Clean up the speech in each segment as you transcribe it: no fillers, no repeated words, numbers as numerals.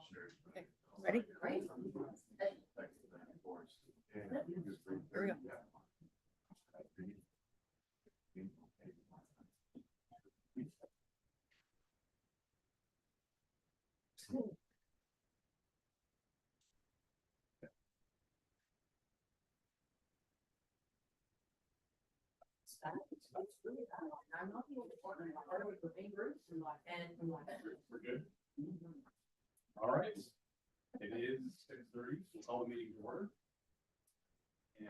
Okay, ready? Here we go. I'm not the only one. I started with the main groups and We're good. All right. It is 6:30, so we'll call the meeting to order. And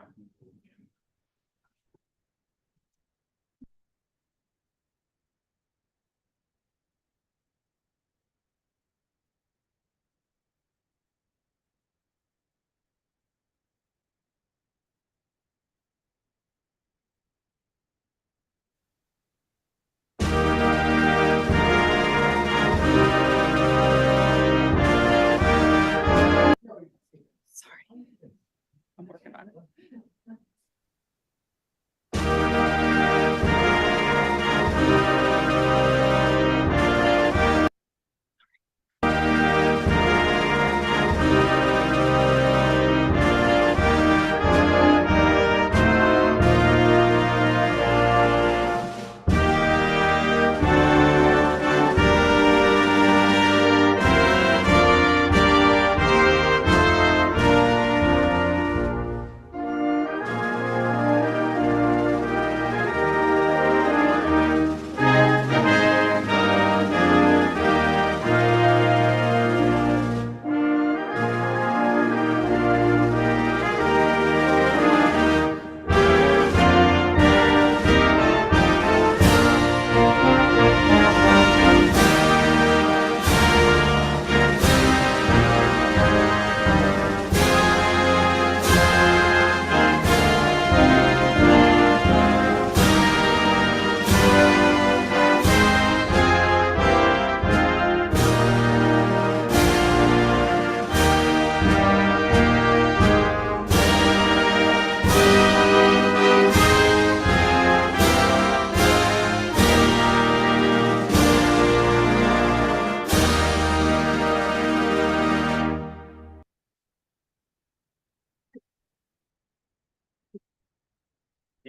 Sorry. I'm working on it.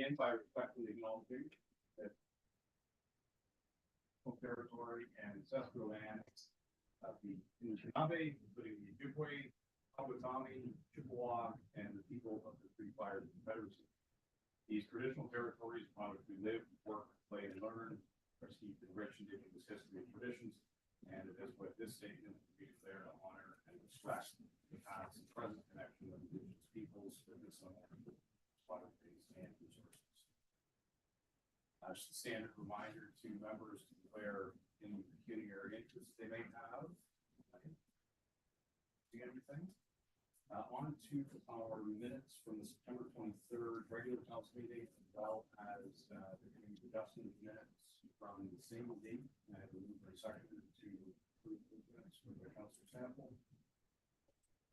again, by respectfully acknowledging that territory and ancestral lands of the Anishinaabe, including the Ojibwe, Potawatomi, Chippewa, and the people of the Three Fires Confederacy. These traditional territories upon which we live, work, play, and learn are steeped in rich indigenous history and traditions, and it is with this statement we declare to honor and respect the past and present connection of indigenous peoples with this land, water base, and resources. Just a standard reminder to members to declare any pecuniary interest they may have. See everything? On to our minutes from the September 23rd regular council meeting, as well as the community adjustment minutes from the same date. I have moved my second to approve the minutes from the council sample.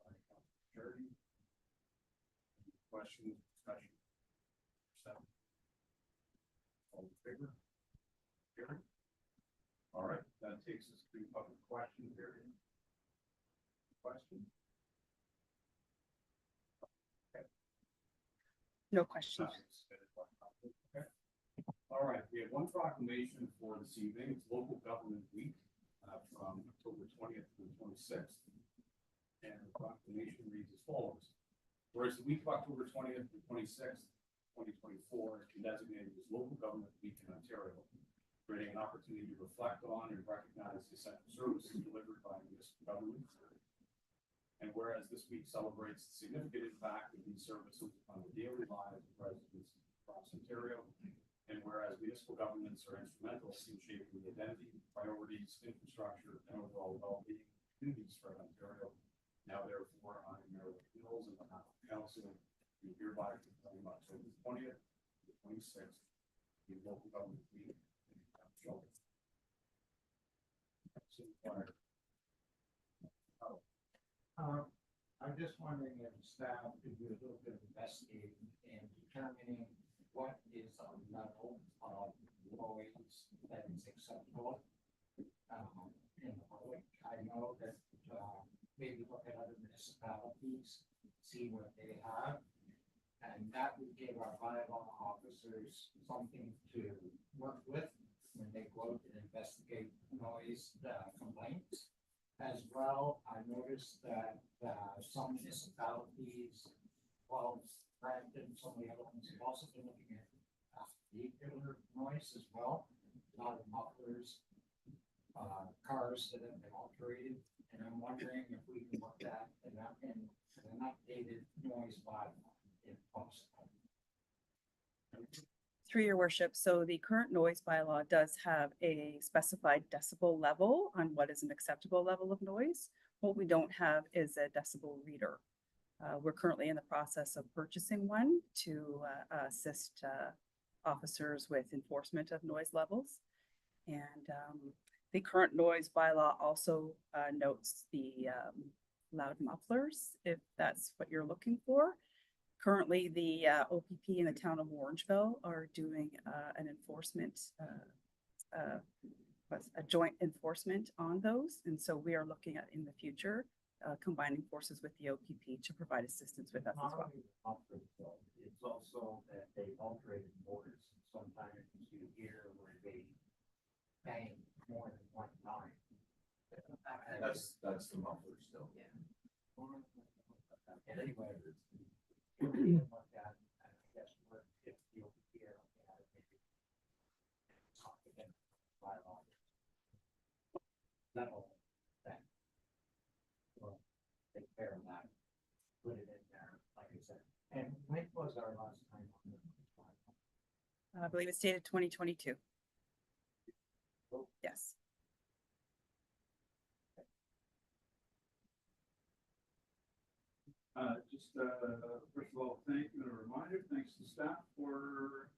By Councilor Charity. Questions, discussion? Seven. All in favor? Carried. All right, that takes us to public question period. Question? No questions. Okay. All right, we have one proclamation for this evening. It's Local Government Week from October 20th to the 26th. And the proclamation reads as follows. Whereas the week of October 20th to 26th, 2024 has been designated as Local Government Week in Ontario, creating an opportunity to reflect on and recognize the essential services delivered by municipal government. And whereas this week celebrates the significant impact of these services on the daily lives of residents across Ontario, and whereas municipal governments are instrumental in shaping the identity, priorities, infrastructure, and overall well-being of communities throughout Ontario, now therefore I, Mayor Mills, and behalf of the council, do hereby proclaim October 20th to the 26th, the Local Government Week in Ontario. I'm just wondering if staff could do a little bit of investigating and determining what is a level of noise that is acceptable in the public. I know that maybe look at other municipalities, see what they have. And that would give our bylaw officers something to work with when they go out and investigate noise complaints. As well, I noticed that some municipalities, well, Brampton, some of the other ones have also been looking at vehicular noise as well. A lot of mufflers, cars that have been alterated, and I'm wondering if we can look at an updated noise bylaw if possible. Through your worship, so the current noise bylaw does have a specified decibel level on what is an acceptable level of noise. What we don't have is a decibel reader. We're currently in the process of purchasing one to assist officers with enforcement of noise levels. And the current noise bylaw also notes the loud mufflers, if that's what you're looking for. Currently, the OPP in the town of Orangeville are doing an enforcement, a joint enforcement on those. And so we are looking at in the future, combining forces with the OPP to provide assistance with us as well. It's also that they alterated motors. Sometimes you hear where they bang more than one time. That's the muffler still. Yeah. And anyway, like that, I guess we're, if you'll hear, maybe talk again, bylaw. That'll, that. Well, take care of that, put it in there, like I said. And when was our last time on the bylaw? I believe it's dated 2022. Oh. Yes. First of all, thank you and a reminder, thanks to staff for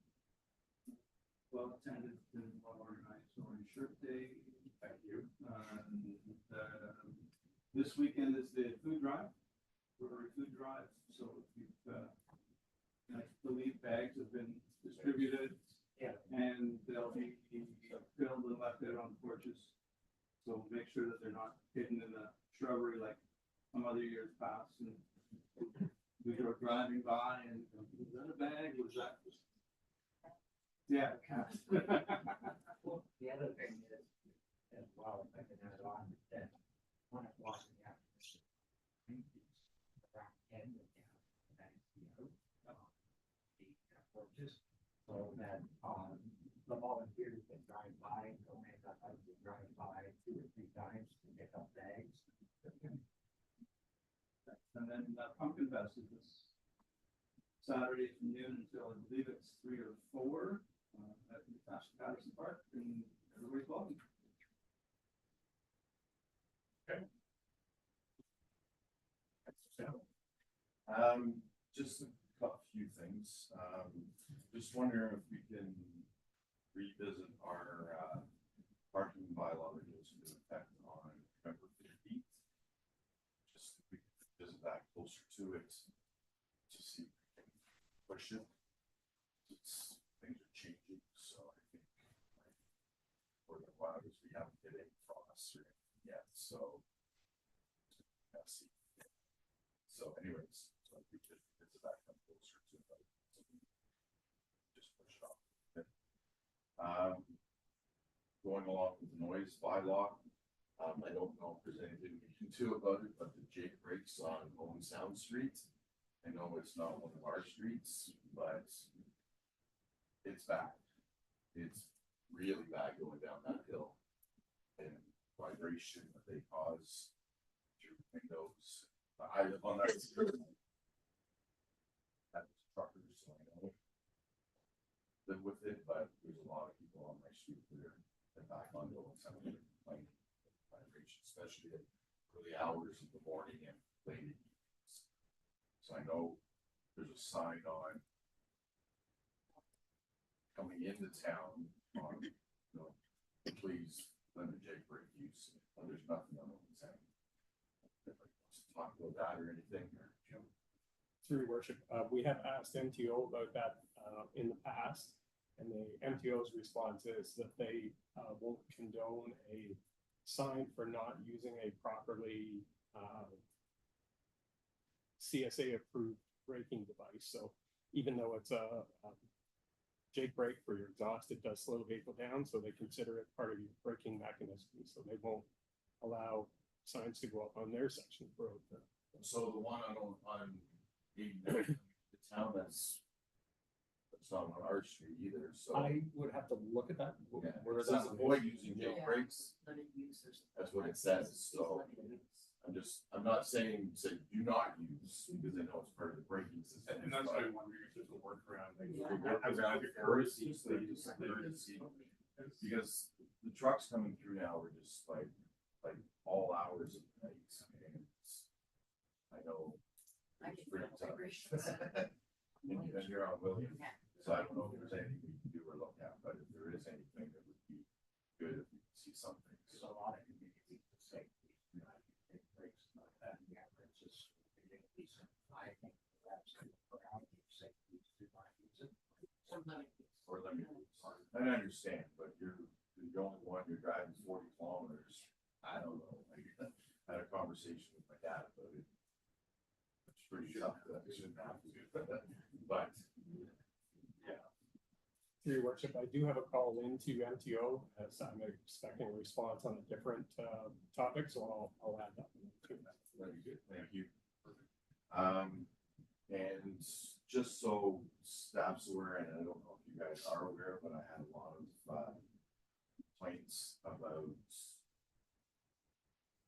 well attended and well organized Orange Shirt Day. Thank you. This weekend is the food drive, Rotary Food Drive. So if you've, I believe bags have been distributed. Yeah. And they'll be filled and left out on the porches. So make sure that they're not hidden in the shrubbery like some other years past. And we were driving by and was that a bag? Was that? Yeah. Well, the other thing is, as well, if I can add on, that when it was in the afternoon, around 10 with the porches, so that, the volunteers can drive by, so maybe I would drive by 2 or 3 times to pick up bags. And then Pumpkin Fest is this Saturday from noon until I believe it's 3 or 4 at Natasha Patterson Park, and everybody's welcome. Just a few things. Just wondering if we can revisit our parking bylaw that goes into effect on November 15th. Just if we can visit that closer to it to see if we can push it. Things are changing, so I think for the while we haven't hit any frost or anything yet, so see. So anyways, so we could visit that come closer to it. Just push it off. Going along with the noise bylaw, I don't know if there's anything we can do about it, but the Jake breaks on Owen Sound Street. I know it's not one of our streets, but it's bad. It's really bad going down that hill, and vibration that they cause through windows. I live on that street. That was truckers, so I know live with it, but there's a lot of people on my street that are back on Owen Sound that complain vibration, especially at early hours of the morning and late evenings. So I know there's a sign on coming into town on, please limit Jake break use. There's nothing on Owen Sound. Talk about that or anything, or Jim? Through your worship, we have asked MTO about that in the past, and the MTO's response is that they won't condone a sign for not using a properly CSA approved braking device, so even though it's a Jake brake for your exhaust, it does slow the vehicle down, so they consider it part of your braking mechanism, so they won't allow signs to go up on their section of the road. So the one on 89, the town that's not on our street either, so. I would have to look at that. Yeah, where it says that avoid is. using Yeah. Jake brakes. Limited use or something. That's what it says, so. I'm not saying, say, do not use, because I know it's part of the braking system. And that's why I'm wondering if there's a workaround. like, Yeah. as a courtesy, so you just like, Because the trucks coming through now are just like all hours of the night, and I know. I it's get pretty double tough. vibrations. And you're on William, Yeah. so I don't know if there's anything we can do or look at, but if there is anything that would be good if we could see something. There's a lot of community safety, you know, it breaks like that, yeah, it's just, decent. I think that's good for our safety to not use it. Or limited use. Or limited use. I understand, but you're the only one, you're driving 40 kilometers. I don't know. I had a conversation with my dad about it. It's pretty tough that it shouldn't have to, but, yeah. Through your worship, I do have a call into MTO as I'm expecting a response on a different topic, so I'll add that one too. Very good, thank you. And just so staff's aware, and I don't know if you guys are aware, but I had a lot of complaints about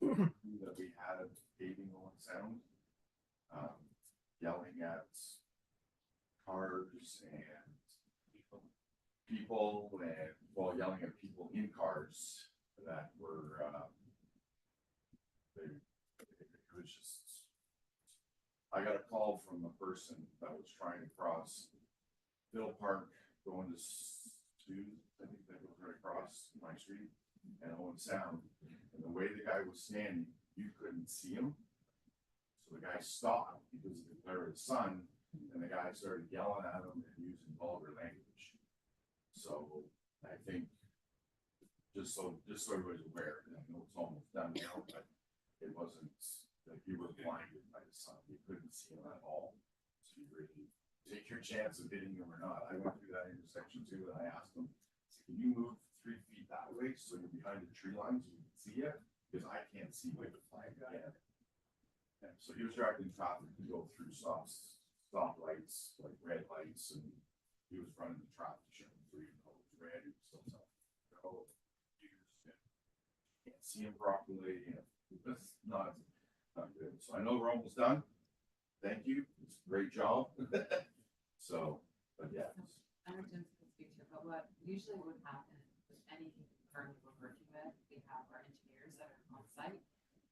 that we had paving on sound, yelling at cars and people and, well, yelling at people in cars that were, it was just, I got a call from a person that was trying to cross Phil Park going to I think that was right across my street and Owen Sound. And the way the guy was standing, you couldn't see him. So the guy stopped because of the glare of the sun, and the guy started yelling at him and using vulgar language. So I think, just so everybody's aware, I know it's almost done now, but it wasn't, like you were blinded by the sun, you couldn't see him at all. So you really take your chance of hitting him or not. I went through that intersection too, and I asked him, can you move 3 feet that way so you're behind the tree line so you can see it? Because I can't see where the flag guy. And so he was directing traffic to go through stop lights, like red lights, and he was running the traffic showing for even though it was red, he was still telling me, "Oh, can't see him properly," and it's not good. So I know we're almost done. Thank you. It's a great job. So, but yeah. I don't know if you can speak to it, but what usually would happen with anything currently we're working with, we have our engineers that are on site.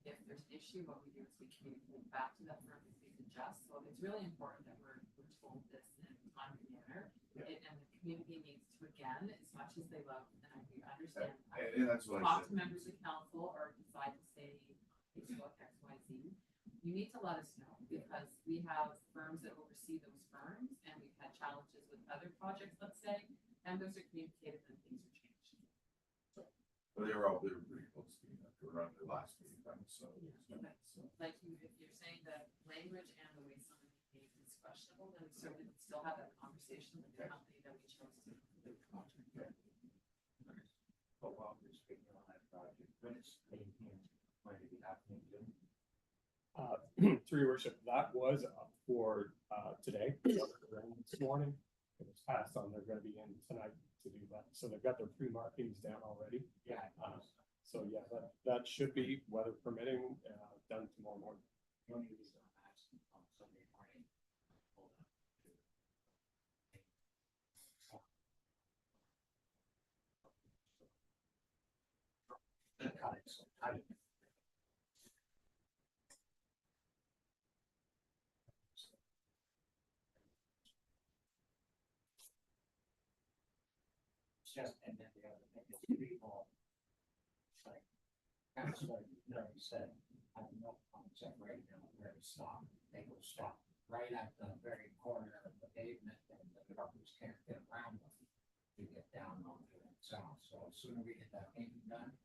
If there's an issue, what we do is we communicate back to that firm and we adjust. So it's really important that we're told this in a timely manner. Yeah. And the community needs to, again, as much as they love, and we understand. And that's what I Talk to said. members of council or decide to say, Facebook X, Y, Z. You need to let us know because we have firms that oversee those firms and we've had challenges with other projects, let's say, and those are communicated and things are changed. But they were pretty close to being, they were on their last meeting, so. Okay. Like you, if you're saying that language and the way somebody behaves is questionable, then we certainly would still have that conversation with the company that we chose to. But while we're speaking on that project, when it's going to be happening, Jim? Through your worship, that was up for today, this morning. It was passed on, they're gonna be in tonight to do that, so they've got their pre-markings down already. Yeah. So yeah, that should be, weather permitting, done tomorrow morning. The only reason I'm asking on Sunday morning. Hold on. Got it, so I. Just, and then the other thing is people. Like, that's what you said, I have no concept right now where to stop. They will stop right at the very corner of the pavement and the truckers can't get around them to get down onto it south. So as soon as we get that painting done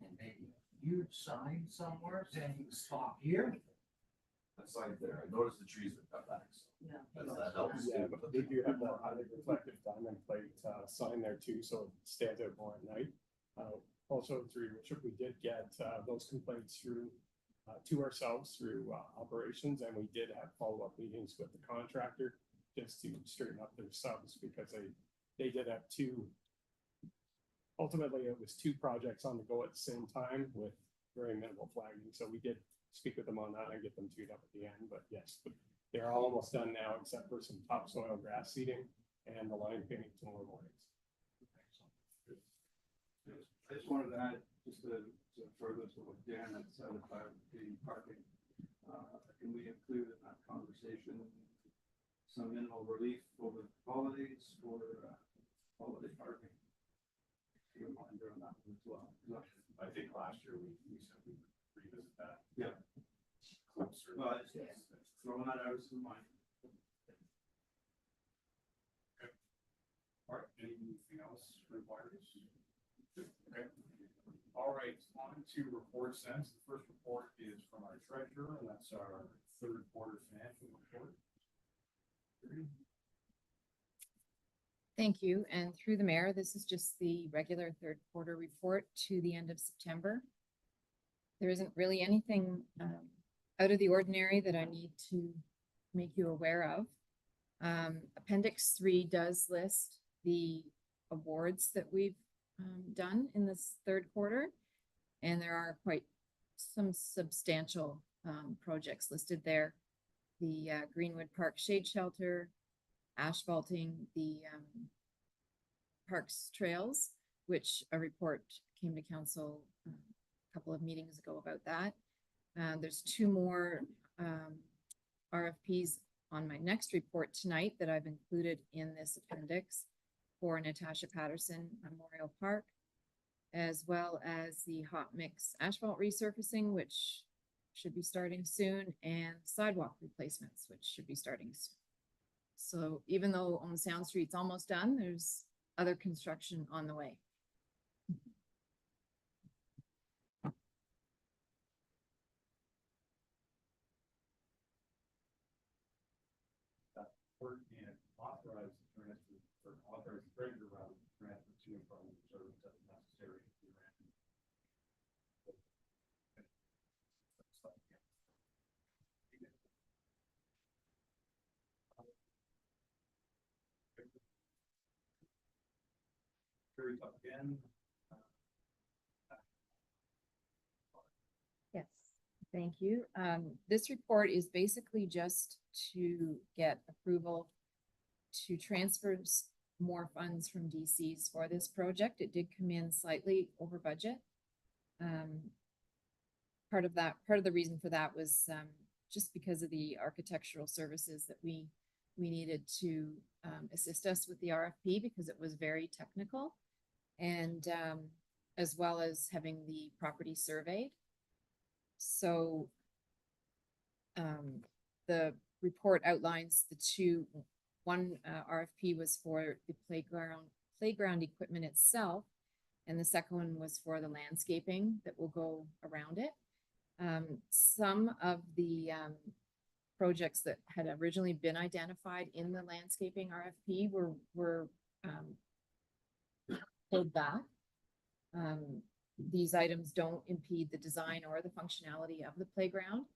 and maybe a huge sign somewhere saying stop here. side there, I noticed the trees are cut back, so Yeah. that helps. Yeah, but we do have the highly reflective diamond plate sign there too, so it stands out more at night. Also through Richard, we did get those complaints through to ourselves through operations, and we did have follow-up meetings with the contractor just to straighten up their subs, because they did have two. Ultimately, it was two projects on the go at the same time with very minimal flagging, so we did speak with them on that and get them teed up at the end, but yes, but they're almost done now, except for some topsoil grass seeding and the line painting tomorrow mornings. I just wanted to add, just to further to what Dan had said about the parking. Can we include in that conversation some minimal relief over the holidays for holiday parking? Reminder on that one as well. I think last year we said we would revisit that. Yeah. Closer. Well, it's throwing that out as a reminder. All right, anything else required? Okay. All right, on to reports then. So the first report is from our treasurer, and that's our third quarter financial report. Thank you. And through the mayor, this is just the regular third quarter report to the end of September. There isn't really anything out of the ordinary that I need to make you aware of. Appendix 3 does list the awards that we've done in this third quarter. And there are quite some substantial projects listed there. The Greenwood Park Shade Shelter, asphalting the parks trails, which a report came to council a couple of meetings ago about that. There's two more RFPs on my next report tonight that I've included in this appendix for Natasha Patterson Memorial Park, as well as the hot mix asphalt resurfacing, which should be starting soon, and sidewalk replacements, which should be starting soon. So even though on Sound Street's almost done, there's other construction on the way. Work and authorize the transfer, or authorize the treasurer rather than transfer to and from the reserve as necessary. Carries up again. Yes, thank you. This report is basically just to get approval to transfer more funds from DCs for this project. It did come in slightly over budget. Part of the reason for that was just because of the architectural services that we needed to assist us with the RFP, because it was very technical, and as well as having the property surveyed. So the report outlines one RFP was for the playground equipment itself, and the second one was for the landscaping that will go around it. Some of the projects that had originally been identified in the landscaping RFP were pulled back. These items don't impede the design or the functionality of the playground,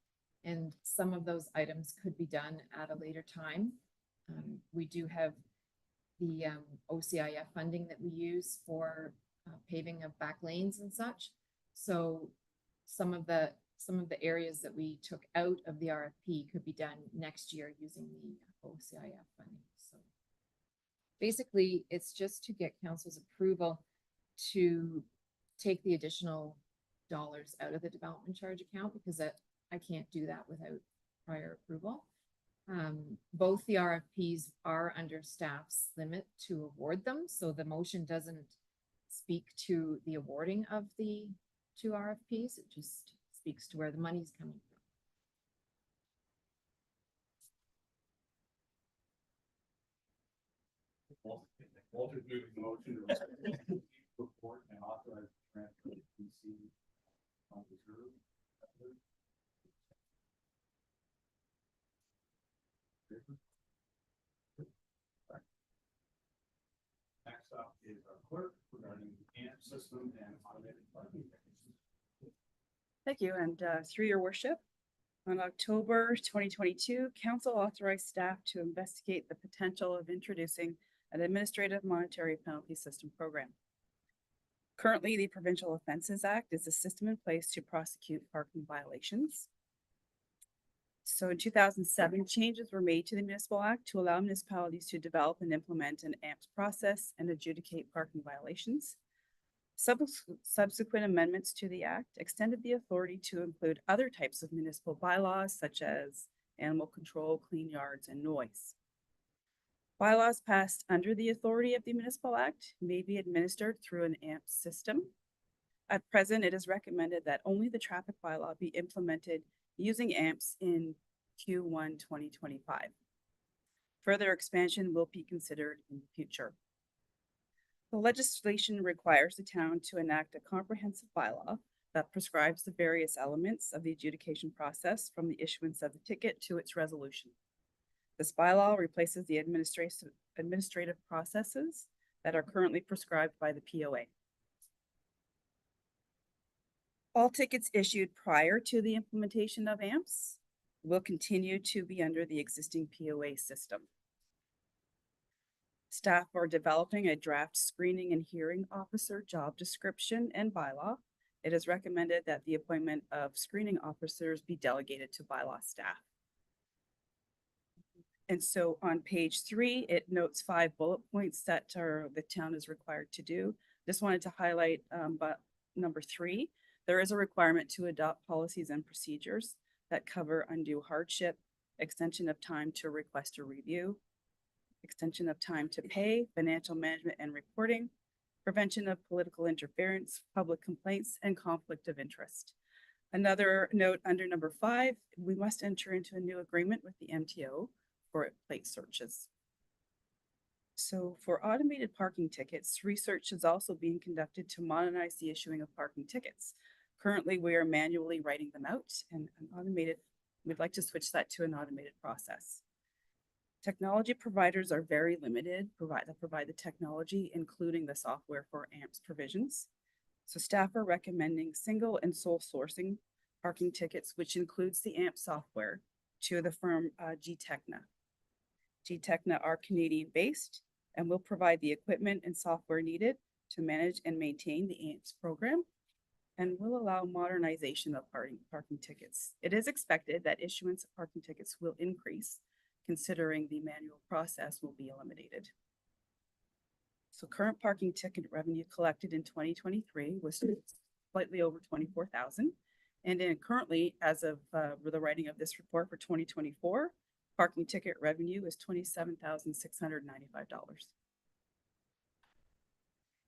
and some of those items could be done at a later time. We do have the OCIF funding that we use for paving of back lanes and such. So some of the areas that we took out of the RFP could be done next year using the OCIF funding. So basically, it's just to get council's approval to take the additional dollars out of the development charge account, because I can't do that without prior approval. Both the RFPs are under staff's limit to award them, so the motion doesn't speak to the awarding of the two RFPs. It just speaks to where the money's coming from. Walter's moving the motion to report and authorize the transfer to DC on reserve. clerk regarding the AMP system and automated parking tickets. Thank you, and through your worship, on October 2022, council authorized staff to investigate the potential of introducing an administrative monetary penalty system program. Currently, the Provincial Offences Act is a system in place to prosecute parking violations. So in 2007, changes were made to the Municipal Act to allow municipalities to develop and implement an AMPS process and adjudicate parking violations. Subsequent amendments to the Act extended the authority to include other types of municipal bylaws, such as animal control, clean yards, and noise. Bylaws passed under the authority of the Municipal Act may be administered through an AMP system. At present, it is recommended that only the traffic bylaw be implemented using AMPS in Q1 2025. Further expansion will be considered in the future. The legislation requires the town to enact a comprehensive bylaw that prescribes the various elements of the adjudication process from the issuance of the ticket to its resolution. This bylaw replaces the administrative processes that are currently prescribed by the POA. All tickets issued prior to the implementation of AMPS will continue to be under the existing POA system. Staff are developing a draft screening and hearing officer job description and bylaw. It is recommended that the appointment of screening officers be delegated to bylaw staff. And so on page 3, it notes 5 bullet points that the town is required to do. Just wanted to highlight but number 3, there is a requirement to adopt policies and procedures that cover undue hardship, extension of time to request a review, extension of time to pay, financial management and reporting, prevention of political interference, public complaints, and conflict of interest. Another note under number 5, we must enter into a new agreement with the MTO for plate searches. So for automated parking tickets, research is also being conducted to modernize the issuing of parking tickets. Currently, we are manually writing them out, and we'd like to switch that to an automated process. Technology providers are very limited, that provide the technology, including the software for AMPS provisions. So staff are recommending single and sole sourcing parking tickets, which includes the AMPS software, to the firm Gtechna. Gtechna are Canadian based and will provide the equipment and software needed to manage and maintain the AMPS program, and will allow modernization of parking tickets. It is expected that issuance of parking tickets will increase, considering the manual process will be eliminated. So current parking ticket revenue collected in 2023 was slightly over 24,000. And currently, as of the writing of this report for 2024, parking ticket revenue is $27,695.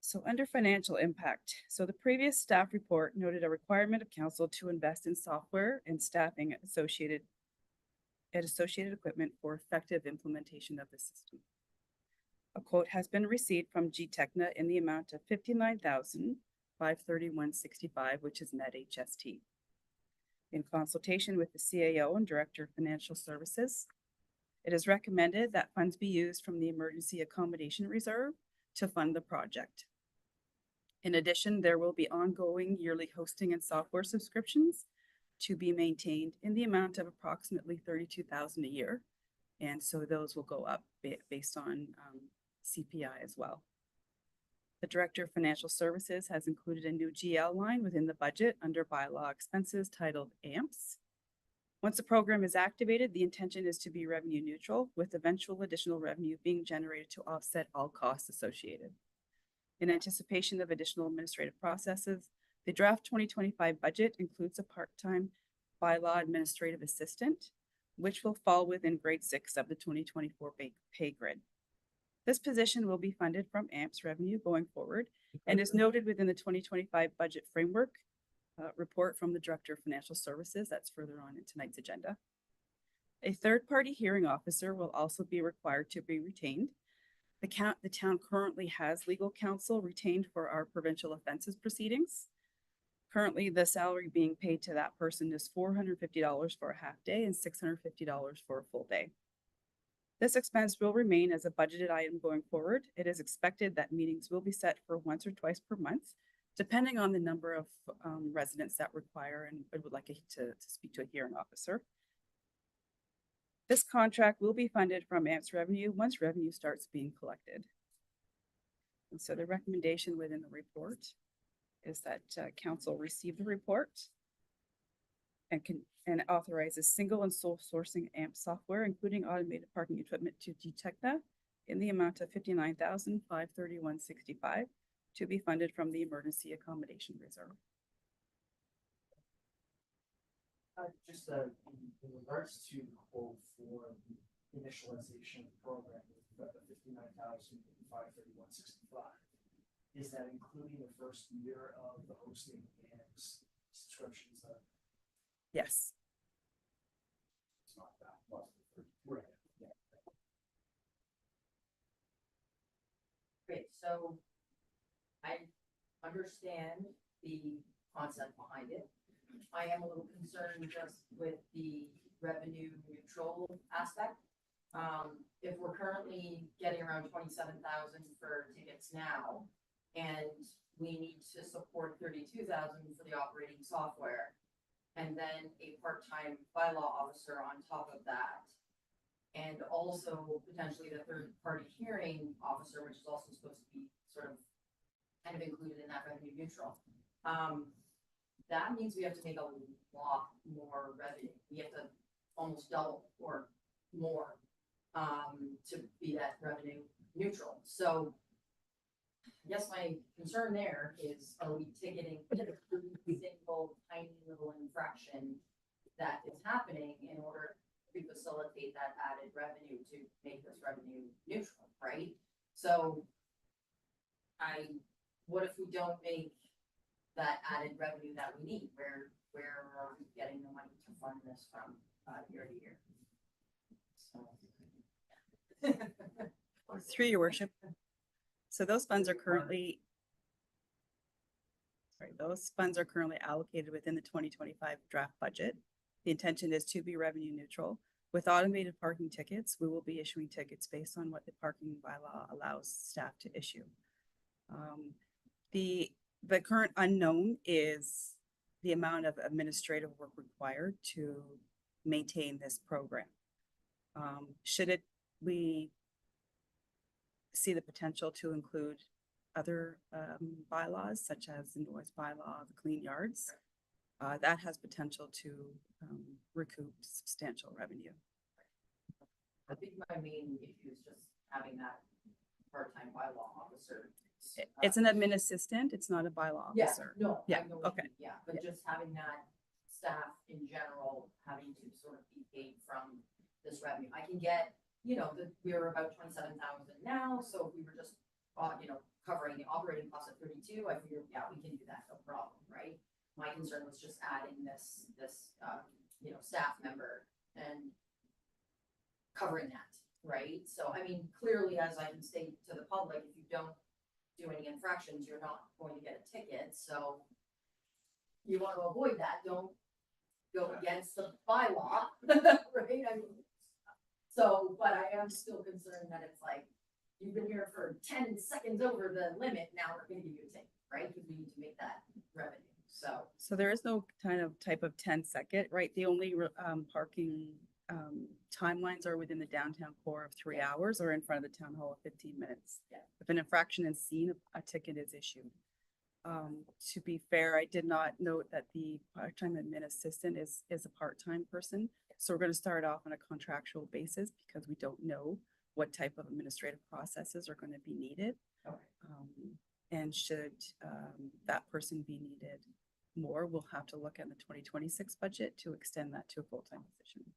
So under financial impact, so the previous staff report noted a requirement of council to invest in software and staffing associated equipment for effective implementation of the system. A quote has been received from Gtechna in the amount of $59,531.65, which is net HST. In consultation with the CAO and Director of Financial Services, it is recommended that funds be used from the Emergency Accommodation Reserve to fund the project. In addition, there will be ongoing yearly hosting and software subscriptions to be maintained in the amount of approximately $32,000 a year. And so those will go up based on CPI as well. The Director of Financial Services has included a new GL line within the budget under bylaw expenses titled AMPS. Once the program is activated, the intention is to be revenue neutral, with eventual additional revenue being generated to offset all costs associated. In anticipation of additional administrative processes, the draft 2025 budget includes a part-time bylaw administrative assistant, which will fall within grade 6 of the 2024 pay grid. This position will be funded from AMPS revenue going forward and is noted within the 2025 budget framework report from the Director of Financial Services that's further on in tonight's agenda. A third-party hearing officer will also be required to be retained. The town currently has legal counsel retained for our provincial offenses proceedings. Currently, the salary being paid to that person is $450 for a half day and $650 for a full day. This expense will remain as a budgeted item going forward. It is expected that meetings will be set for once or twice per month, depending on the number of residents that require and would like to speak to a hearing officer. This contract will be funded from AMP's revenue once revenue starts being collected. And so the recommendation within the report is that council receive the report and authorizes single and sole sourcing AMP software, including automated parking equipment to detect that in the amount of $59,531.65 to be funded from the Emergency Accommodation Reserve. Just in regards to the quote for the initialization of the program, we've got the $59,531.65. Is that including the first year of the hosting and subscriptions? Yes. It's not that plus the 30. Right. Great, so I understand the concept behind it. I am a little concerned just with the revenue neutral aspect. If we're currently getting around 27,000 for tickets now, and we need to support 32,000 for the operating software, and then a part-time bylaw officer on top of that, and also potentially the third-party hearing officer, which is also supposed to be sort of kind of included in that revenue neutral. That means we have to make a lot more revenue. We have to almost double or more to be that revenue neutral. So I guess my concern there is, are we ticketing every single tiny little infraction that is happening in order to facilitate that added revenue to make this revenue neutral, right? So what if we don't make that added revenue that we need? Where are we getting the money to fund this from year to year? So. Through your worship. So those funds are currently allocated within the 2025 draft budget. The intention is to be revenue neutral. With automated parking tickets, we will be issuing tickets based on what the parking bylaw allows staff to issue. The current unknown is the amount of administrative work required to maintain this program. We see the potential to include other bylaws, such as the noise bylaw, the clean yards. That has potential to recoup substantial revenue. I think my main issue is just having that part-time bylaw officer. It's an admin assistant, it's not a bylaw Yeah, officer. no, Yeah, I know what you okay. mean, yeah, but just having that staff in general, having to sort of be paid from this revenue. I can get, we're about 27,000 now, so if we were just, covering the operating cost at 32, I figured, yeah, we can do that, no problem, right? My concern was just adding this, staff member and covering that, right? So, I mean, clearly, as I can state to the public, if you don't do any infractions, you're not going to get a ticket, so you want to avoid that, don't go against the bylaw, right? I mean, so, but I am still concerned that it's like, you've been here for 10 seconds over the limit, now we're gonna give you a ticket, right? Because we need to make that revenue, so. So there is no type of 10-second, right? The only parking timelines are within the downtown core of 3 hours or in front of the town hall of 15 minutes. Yeah. If an infraction is seen, a ticket is issued. To be fair, I did not note that the part-time admin assistant is a part-time person. So we're going to start off on a contractual basis because we don't know what type of administrative processes are going to be needed. Okay. And should that person be needed more, we'll have to look at the 2026 budget to extend that to a full-time position.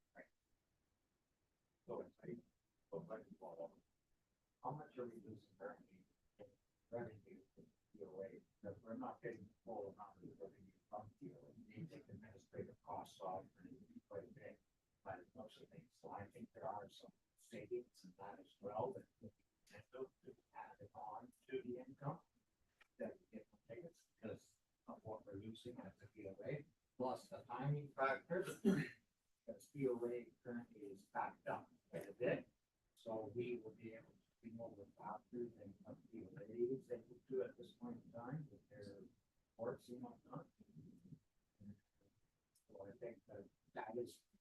How much are we losing currently in revenue from DOA? Because we're not getting the full amount of revenue from DOA. They take administrative costs off and quite a bit, but most of things. So I think there are some savings in that as well that we can do to add it on to the income that we get from tickets because of what we're losing at the DOA. Plus the timing factor, because DOA currently is backed up quite a bit.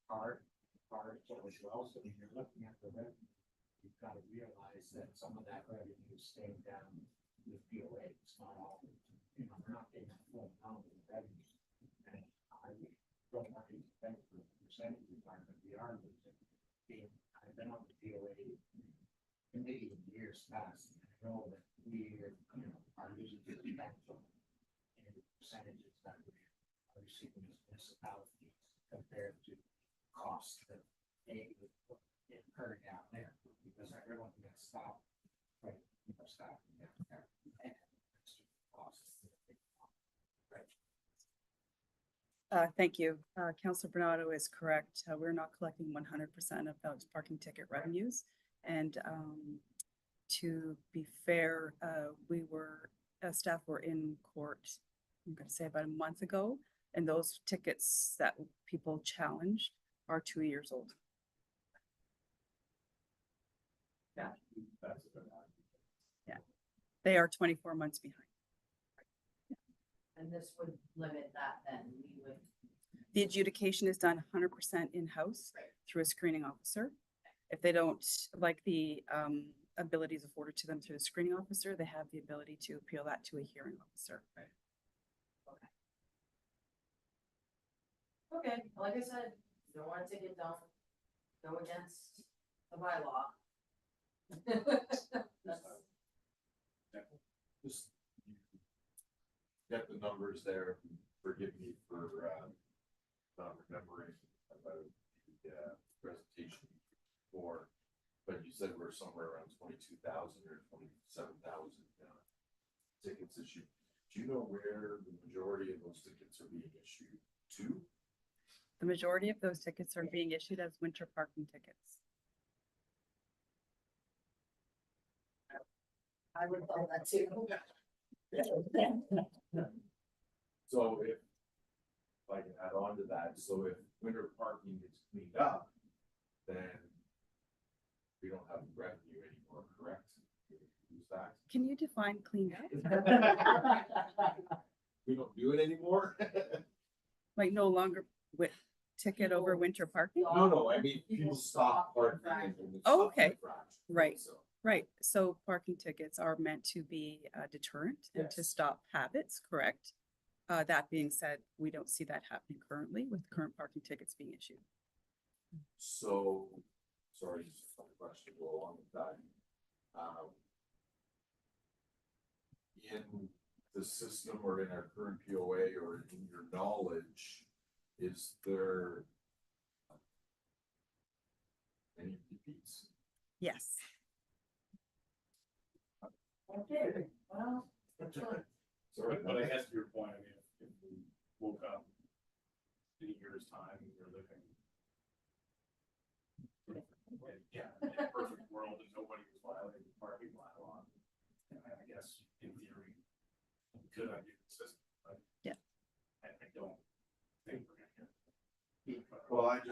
hard as well, so when you're looking at the revenue, you've got to realize that some of that revenue is staying down with POA, it's not all, you know, we're not getting a full amount of revenue. And I don't want to spend the percentage environment, we are losing. I've been on the POA committee in years past, and I know that we, you know, are losing substantial in the percentages that we are receiving as municipalities compared to costs that they would incur down there, because everyone gets stopped, right, you know, stopping down there. And costs. Right. Thank you. Councilor Bernardo is correct. We're not collecting 100% of those parking ticket revenues. And to be fair, staff were in court, I'm going to say about a month ago, and those tickets that people challenged are 2 years old. That's a good argument. They are 24 months behind. And this would limit that then, we would. The adjudication is done 100% in-house Right. through a screening officer. If they don't like the abilities afforded to them through the screening officer, they have the ability to appeal that to a hearing officer. Okay, like I said, don't want to take it down, go against the bylaw. That's- Just get the numbers there, forgive me for, not remembering about the, presentation before, but you said we're somewhere around 22,000 or 27,000, tickets issued. Do you know where the majority of those tickets are being issued to? The majority of those tickets are being issued as winter parking tickets. I would thought that too. So if I can add on to that, so if winter parking gets cleaned up, then we don't have revenue anymore, correct? Who's that? Can you define cleaned up? We don't do it anymore? Like no longer with ticket over winter parking? No, I mean, people stop parking. and it's Oh, not okay. infraction, Right. So, Right, so parking tickets are meant to be a deterrent and to Yes. stop habits, correct? That being said, we don't see that happening currently with current parking tickets being issued. so, sorry, just a funny question to go along with that. In the system or in our current POA or in your knowledge, is there any repeats? Yes, Okay, well, Sorry, But I guess to your point, I mean, if we woke up in a year's time, and we're living. Yeah, in a perfect world, and nobody was violating the parking bylaw. And I guess in theory, we could undo the system, but. Yeah. I don't think we're gonna get. Well, I'm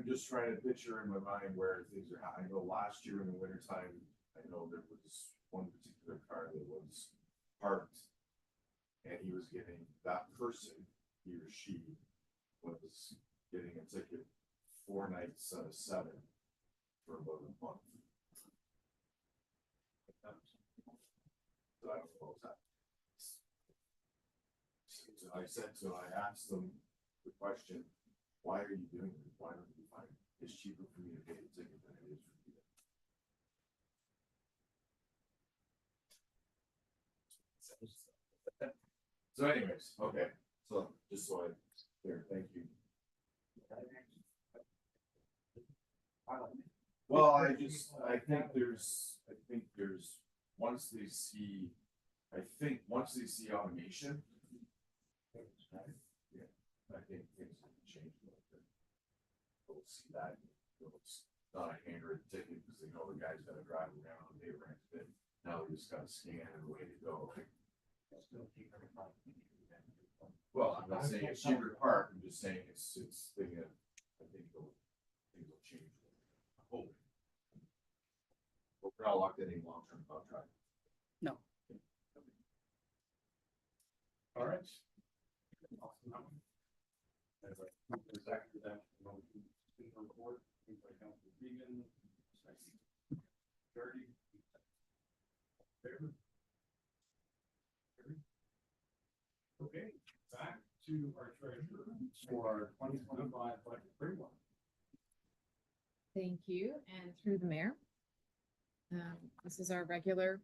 just trying to picture in my mind where things are, I know last year in the wintertime, I know there was one particular car that was parked. And he was getting, that person, he or she, was getting a ticket 4 nights out of 7 for about a month. So I don't know if that. So I asked them the question, why are you doing it? Why don't you find it's cheaper for me to pay the ticket than it is for you? So anyways, okay, so just so I, there, thank you. Well, I think there's, once they see, once they see automation. Yeah, I think things will change a little bit. They'll see that, it's not a handwritten ticket, because they know the guy's gotta drive around, they rent it, now they just gotta scan and away to go. Well, I'm not saying it's cheaper to park, I'm just saying it's thing that, I think things will change. I hope. But we're not locked in any long-term contract. no. All right. Anyway, exactly that. our 2025 budget pretty well. Thank you, and through the mayor. This is our regular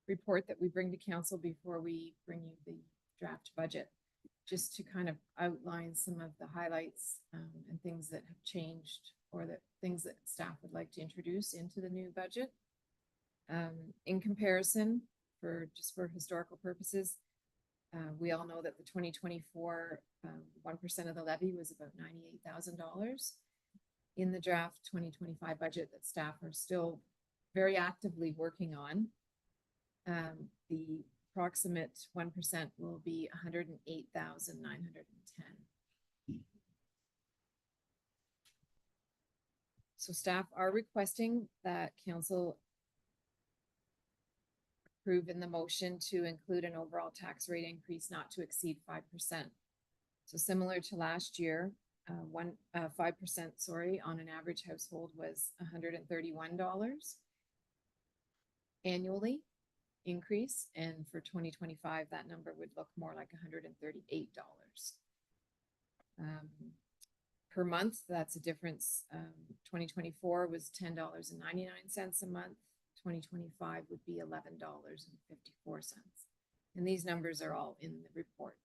report that we bring to council before we bring you the draft budget. Just to kind of outline some of the highlights and things that have changed or that things that staff would like to introduce into the new budget. In comparison, for historical purposes, we all know that the 2024 1% of the levy was about $98,000. In the draft 2025 budget that staff are still very actively working on, the approximate 1% will be 108,910. So staff are requesting that council approve in the motion to include an overall tax rate increase not to exceed 5%. So similar to last year, 5%, sorry, on an average household was $131 annually increase, and for 2025 that number would look more like $138 per month. That's a difference. 2024 was $10.99 a month. 2025 would be $11.54, and these numbers are all in the report.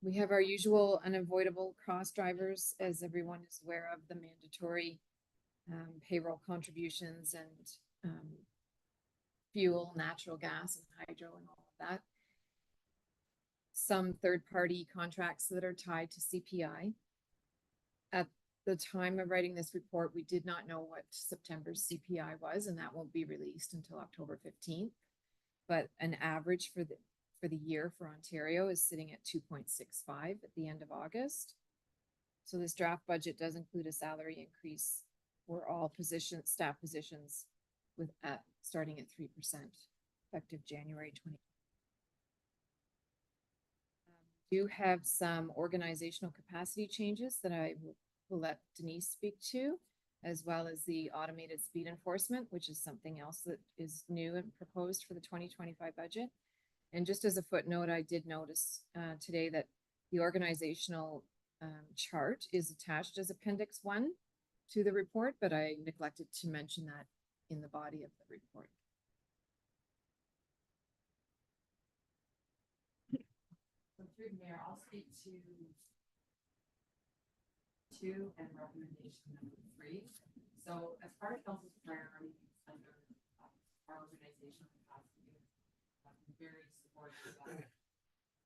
We have our usual unavoidable cost drivers, as everyone is aware of, the mandatory payroll contributions and fuel, natural gas, and hydro, and all of that. Some third-party contracts that are tied to CPI. At the time of writing this report, we did not know what September's CPI was, and that won't be released until October 15th. But an average for the year for Ontario is sitting at 2.65 at the end of August. So this draft budget does include a salary increase for all positions, staff positions, with starting at 3% effective January 20. Do have some organizational capacity changes that I will let Denise speak to, as well as the automated speed enforcement, which is something else that is new and proposed for the 2025 budget. And just as a footnote, I did notice today that the organizational chart is attached as Appendix 1 to the report, but I neglected to mention that in the body of the report. So through the mayor, I'll speak to 2 and recommendation number 3. So as part of council's priorities under our organizational capacity, I'm very supportive of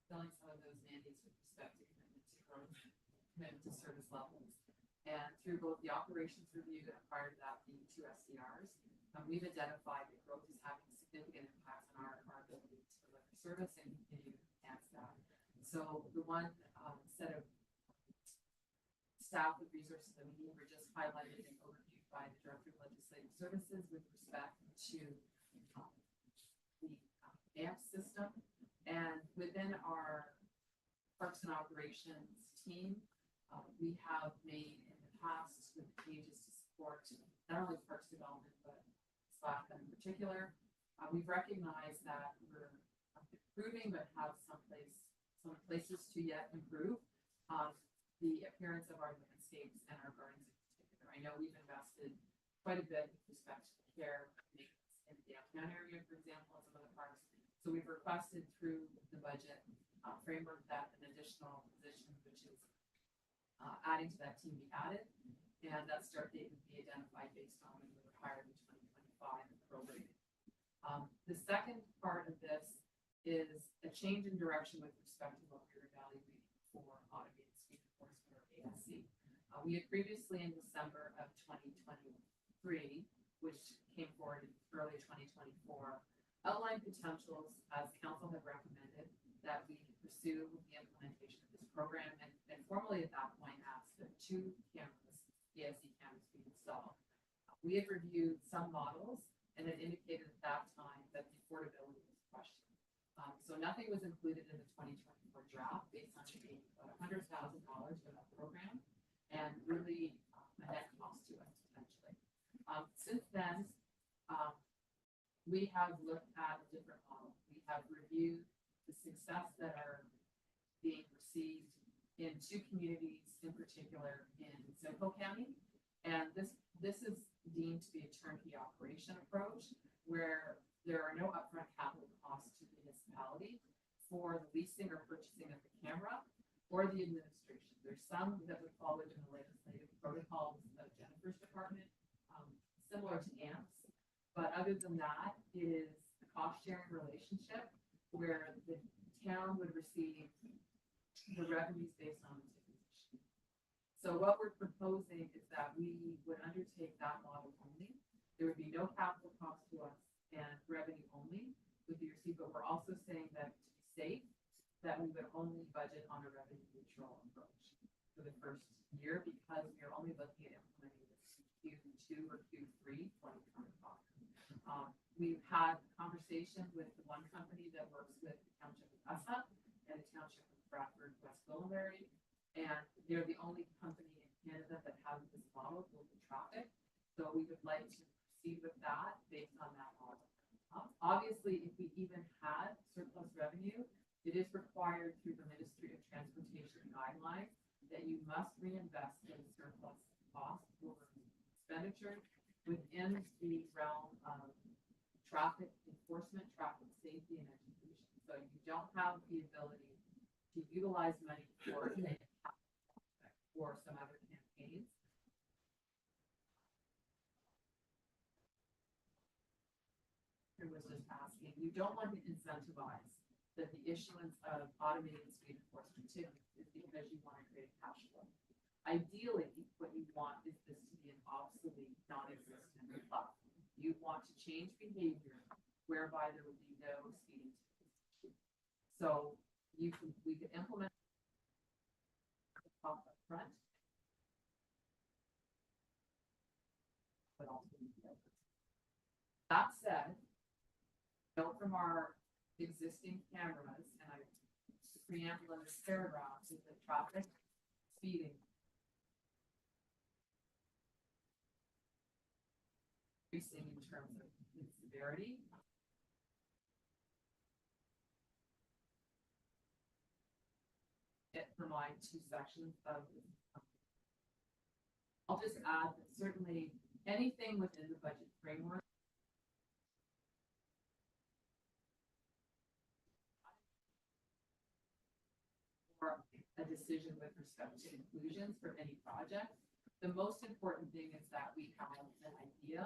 filling some of those mandates with respect to commitment to growth, commitment to service levels. And through both the operations review and prior to that, the 2 SDRs, we've identified that growth is having significant impacts on our ability to deliver service and continue to enhance that. So the one set of staff with resources that we were just highlighted and overviewed by the Director of Legislative Services with respect to the AMP system. And within our Parks and Operations team, we have made in the past with changes to support not only parks development, but SLAC in particular. We've recognized that we're improving, but have some places to yet improve the appearance of our landscapes and our gardens in particular. I know we've invested quite a bit with respect to care maintenance in the downtown area, for example, and some other parks. So we've requested through the budget framework that an additional position, which is adding to that team, be added, and that start date would be identified based on when we were hired in 2025 and prorated. The second part of this is a change in direction with respect to what we're evaluating for automated speed enforcement, or ASC. We had previously in December of 2023, which came forward in early 2024, outlined potentials as council had recommended that we pursue the implementation of this program, and formally at that point asked that 2 cameras, ASC cameras, be installed. We had reviewed some models and had indicated at that time that the affordability was questioned. So nothing was included in the 2024 draft based on it being about $100,000 for that program, and really a net cost to us potentially. Since then, we have looked at a different model. We have reviewed the success that are being received in two communities in particular in Simcoe County. And this is deemed to be a turnkey operation approach where there are no upfront capital costs to the municipality for the leasing or purchasing of the camera or the administration. There's some that would fall within the legislative protocols of Jennifer's department, similar to AMPS. But other than that, it is a cost sharing relationship where the town would receive the revenues based on the ticket issue. So what we're proposing is that we would undertake that model only. There would be no capital cost to us and revenue only with the receipt, but we're also saying that to be safe, that we would only budget on a revenue neutral approach for the first year because we are only looking at implementing this Q2 or Q3 2025. We've had conversation with the one company that works with the Township of Essa and the Township of Bradford, West Gwillimbury, and they're the only company in Canada that has this model for the traffic. So we would like to proceed with that based on that model. Obviously, if we even had surplus revenue, it is required through the Ministry of Transportation guidelines that you must reinvest in surplus cost over expenditure within the realm of traffic enforcement, traffic safety, and education. So you don't have the ability to utilize money for, say, or some other campaigns. Who was just asking, you don't want to incentivize that the issuance of automated speed enforcement tickets is because you want to create cash flow. Ideally, what you want is this to be an obsolete, non-existent platform. You want to change behavior whereby there would be no speeding tickets. So we could implement the cost up front, but also that said, note from our existing cameras, and I preamble in this paragraph is that traffic speeding increasing in terms of its severity. It provides two sections of I'll just add that certainly anything within the budget framework or a decision with respect to inclusions for any project. The most important thing is that we have an idea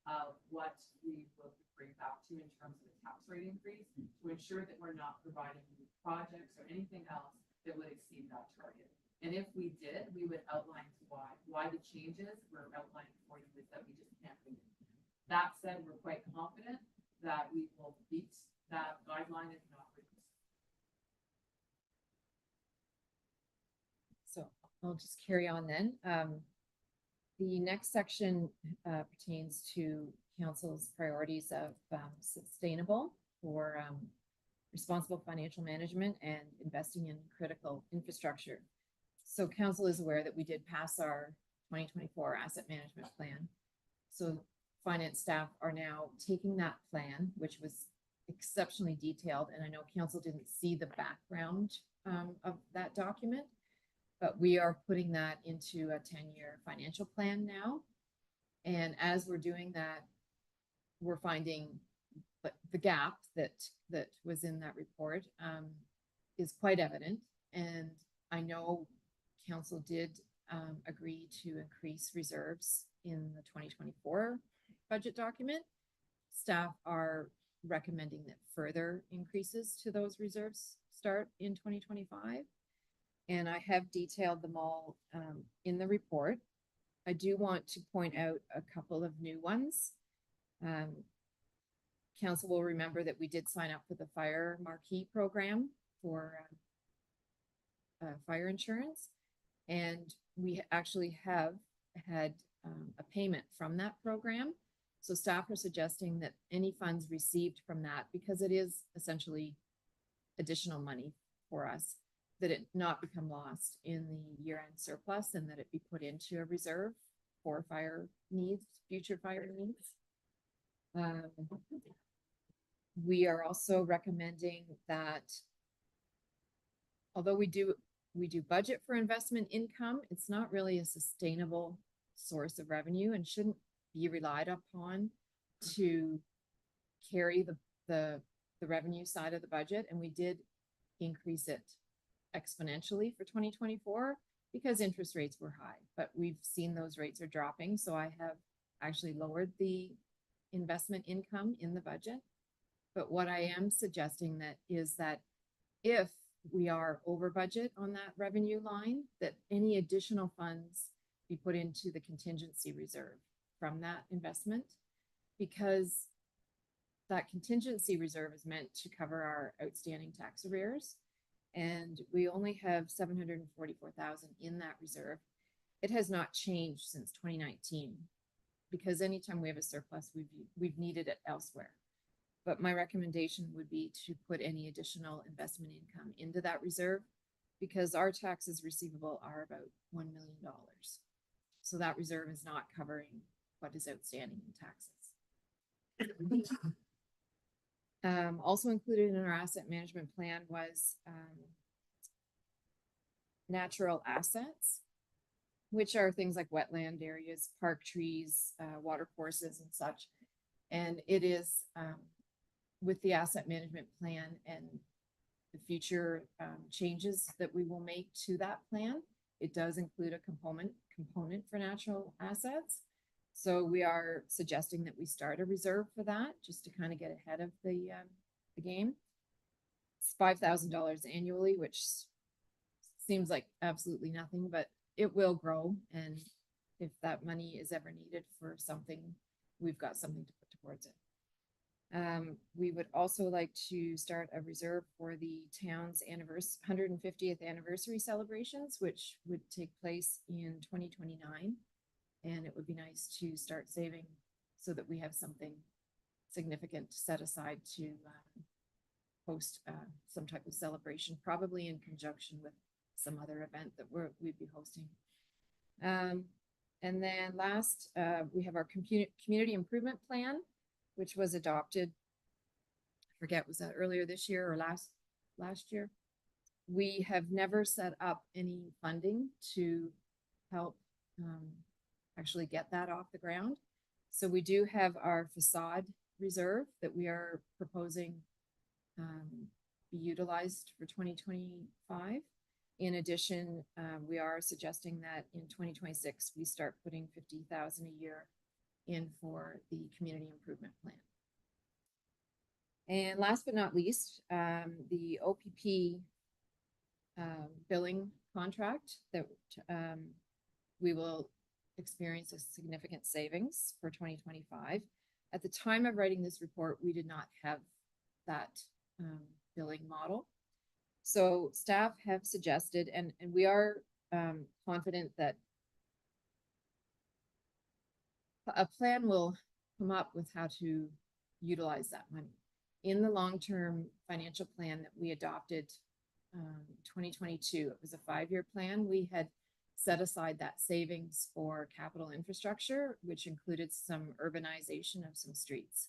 of what we will bring back to in terms of a tax rate increase to ensure that we're not providing projects or anything else that would exceed that target. And if we did, we would outline why the changes we're outlining for you is that we just can't do it. That said, we're quite confident that we will beat that guideline if not reduce. So I'll just carry on then. The next section pertains to council's priorities of sustainable or responsible financial management and investing in critical infrastructure. So council is aware that we did pass our 2024 asset management plan. So finance staff are now taking that plan, which was exceptionally detailed, and I know council didn't see the background of that document, but we are putting that into a 10-year financial plan now. And as we're doing that, we're finding the gap that was in that report is quite evident. And I know council did agree to increase reserves in the 2024 budget document. Staff are recommending that further increases to those reserves start in 2025. And I have detailed them all in the report. I do want to point out a couple of new ones. Council will remember that we did sign up for the fire marquee program for fire insurance. And we actually have had a payment from that program. So staff are suggesting that any funds received from that, because it is essentially additional money for us, that it not become lost in the year-end surplus and that it be put into a reserve for fire needs, future fire needs. We are also recommending that, although we we do budget for investment income. It's not really a sustainable source of revenue and shouldn't be relied upon to carry the revenue side of the budget. And we did increase it exponentially for 2024 because interest rates were high, but we've seen those rates are dropping. So I have actually lowered the investment income in the budget. But what I am suggesting that is that if we are over budget on that revenue line, that any additional funds be put into the contingency reserve from that investment, because that contingency reserve is meant to cover our outstanding tax arrears. And we only have 744,000 in that reserve. It has not changed since 2019 because anytime we have a surplus, we've needed it elsewhere. But my recommendation would be to put any additional investment income into that reserve because our taxes receivable are about $1 million. So that reserve is not covering what is outstanding in taxes. Also included in our asset management plan was natural assets, which are things like wetland areas, park trees, water courses and such. And it is with the asset management plan and the future changes that we will make to that plan, it does include a component for natural assets. So we are suggesting that we start a reserve for that just to kind of get ahead of the game. It's $5,000 annually, which seems like absolutely nothing, but it will grow. And if that money is ever needed for something, we've got something to put towards it. We would also like to start a reserve for the town's 150th anniversary celebrations, which would take place in 2029. And it would be nice to start saving so that we have something significant set aside to host some type of celebration, probably in conjunction with some other event that we'd be hosting. And then last, we have our community improvement plan, which was adopted, I forget, was that earlier this year or last year? We have never set up any funding to help actually get that off the ground. So we do have our facade reserve that we are proposing be utilized for 2025. In addition, we are suggesting that in 2026, we start putting 50,000 a year in for the community improvement plan. And last but not least, the OPP billing contract that we will experience a significant savings for 2025. At the time of writing this report, we did not have that billing model. So staff have suggested, and we are confident that a plan will come up with how to utilize that money. In the long-term financial plan that we adopted 2022, it was a 5-year plan. We had set aside that savings for capital infrastructure, which included some urbanization of some streets.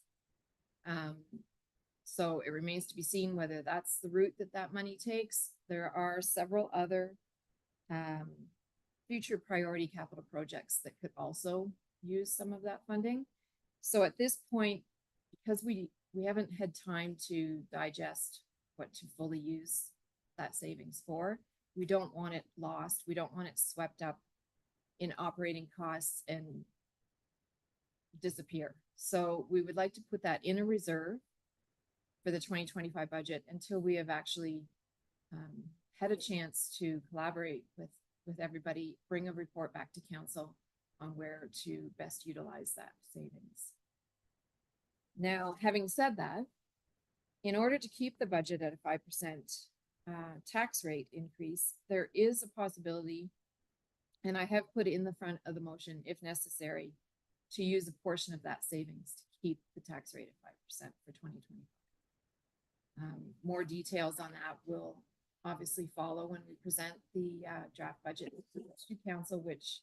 So it remains to be seen whether that's the route that money takes. There are several other future priority capital projects that could also use some of that funding. So at this point, because we haven't had time to digest what to fully use that savings for, we don't want it lost. We don't want it swept up in operating costs and disappear. So we would like to put that in a reserve for the 2025 budget until we have actually had a chance to collaborate with everybody, bring a report back to council on where to best utilize that savings. Now, having said that, in order to keep the budget at a 5% tax rate increase, there is a possibility, and I have put in the front of the motion, if necessary, to use a portion of that savings to keep the tax rate at 5% for 2025. More details on that will obviously follow when we present the draft budget to council, which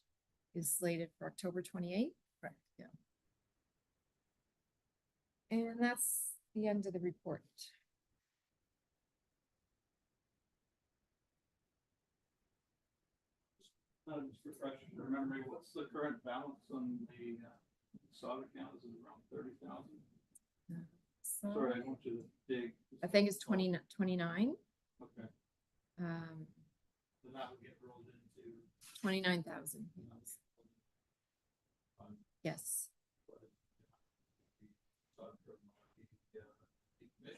is slated for October 28th. Correct. Yeah. And that's the end of the report. Just refreshing your memory, what's the current balance on the sod account? Is it around 30,000? Sorry, I want you to dig. I think it's 29, Okay, um, so that would get rolled into. 29,000. Yes,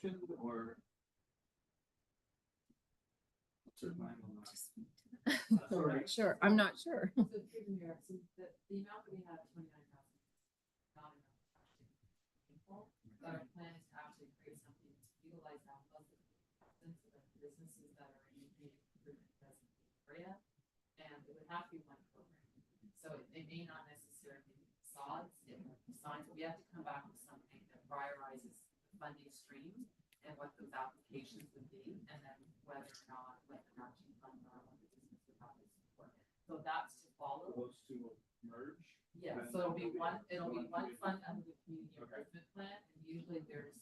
Commission or? What's her mind on that? Sorry. sure, I'm not sure. So through the mayor, so the amount that we have, 29,000, not enough to actually people. But our plan is to actually create something to utilize that plus the so that businesses that are in the improvement area. And it would have to be one program. So it may not necessarily be sods, it might be signs, but we have to come back with something that prioritizes the funding stream and what those applications would be, and then whether or not, what the matching funds are, what the business would have to support. So that's to follow. Those two will merge? Yeah, And so it'll be then one community. fund under the community Okay. improvement plan, and usually there's,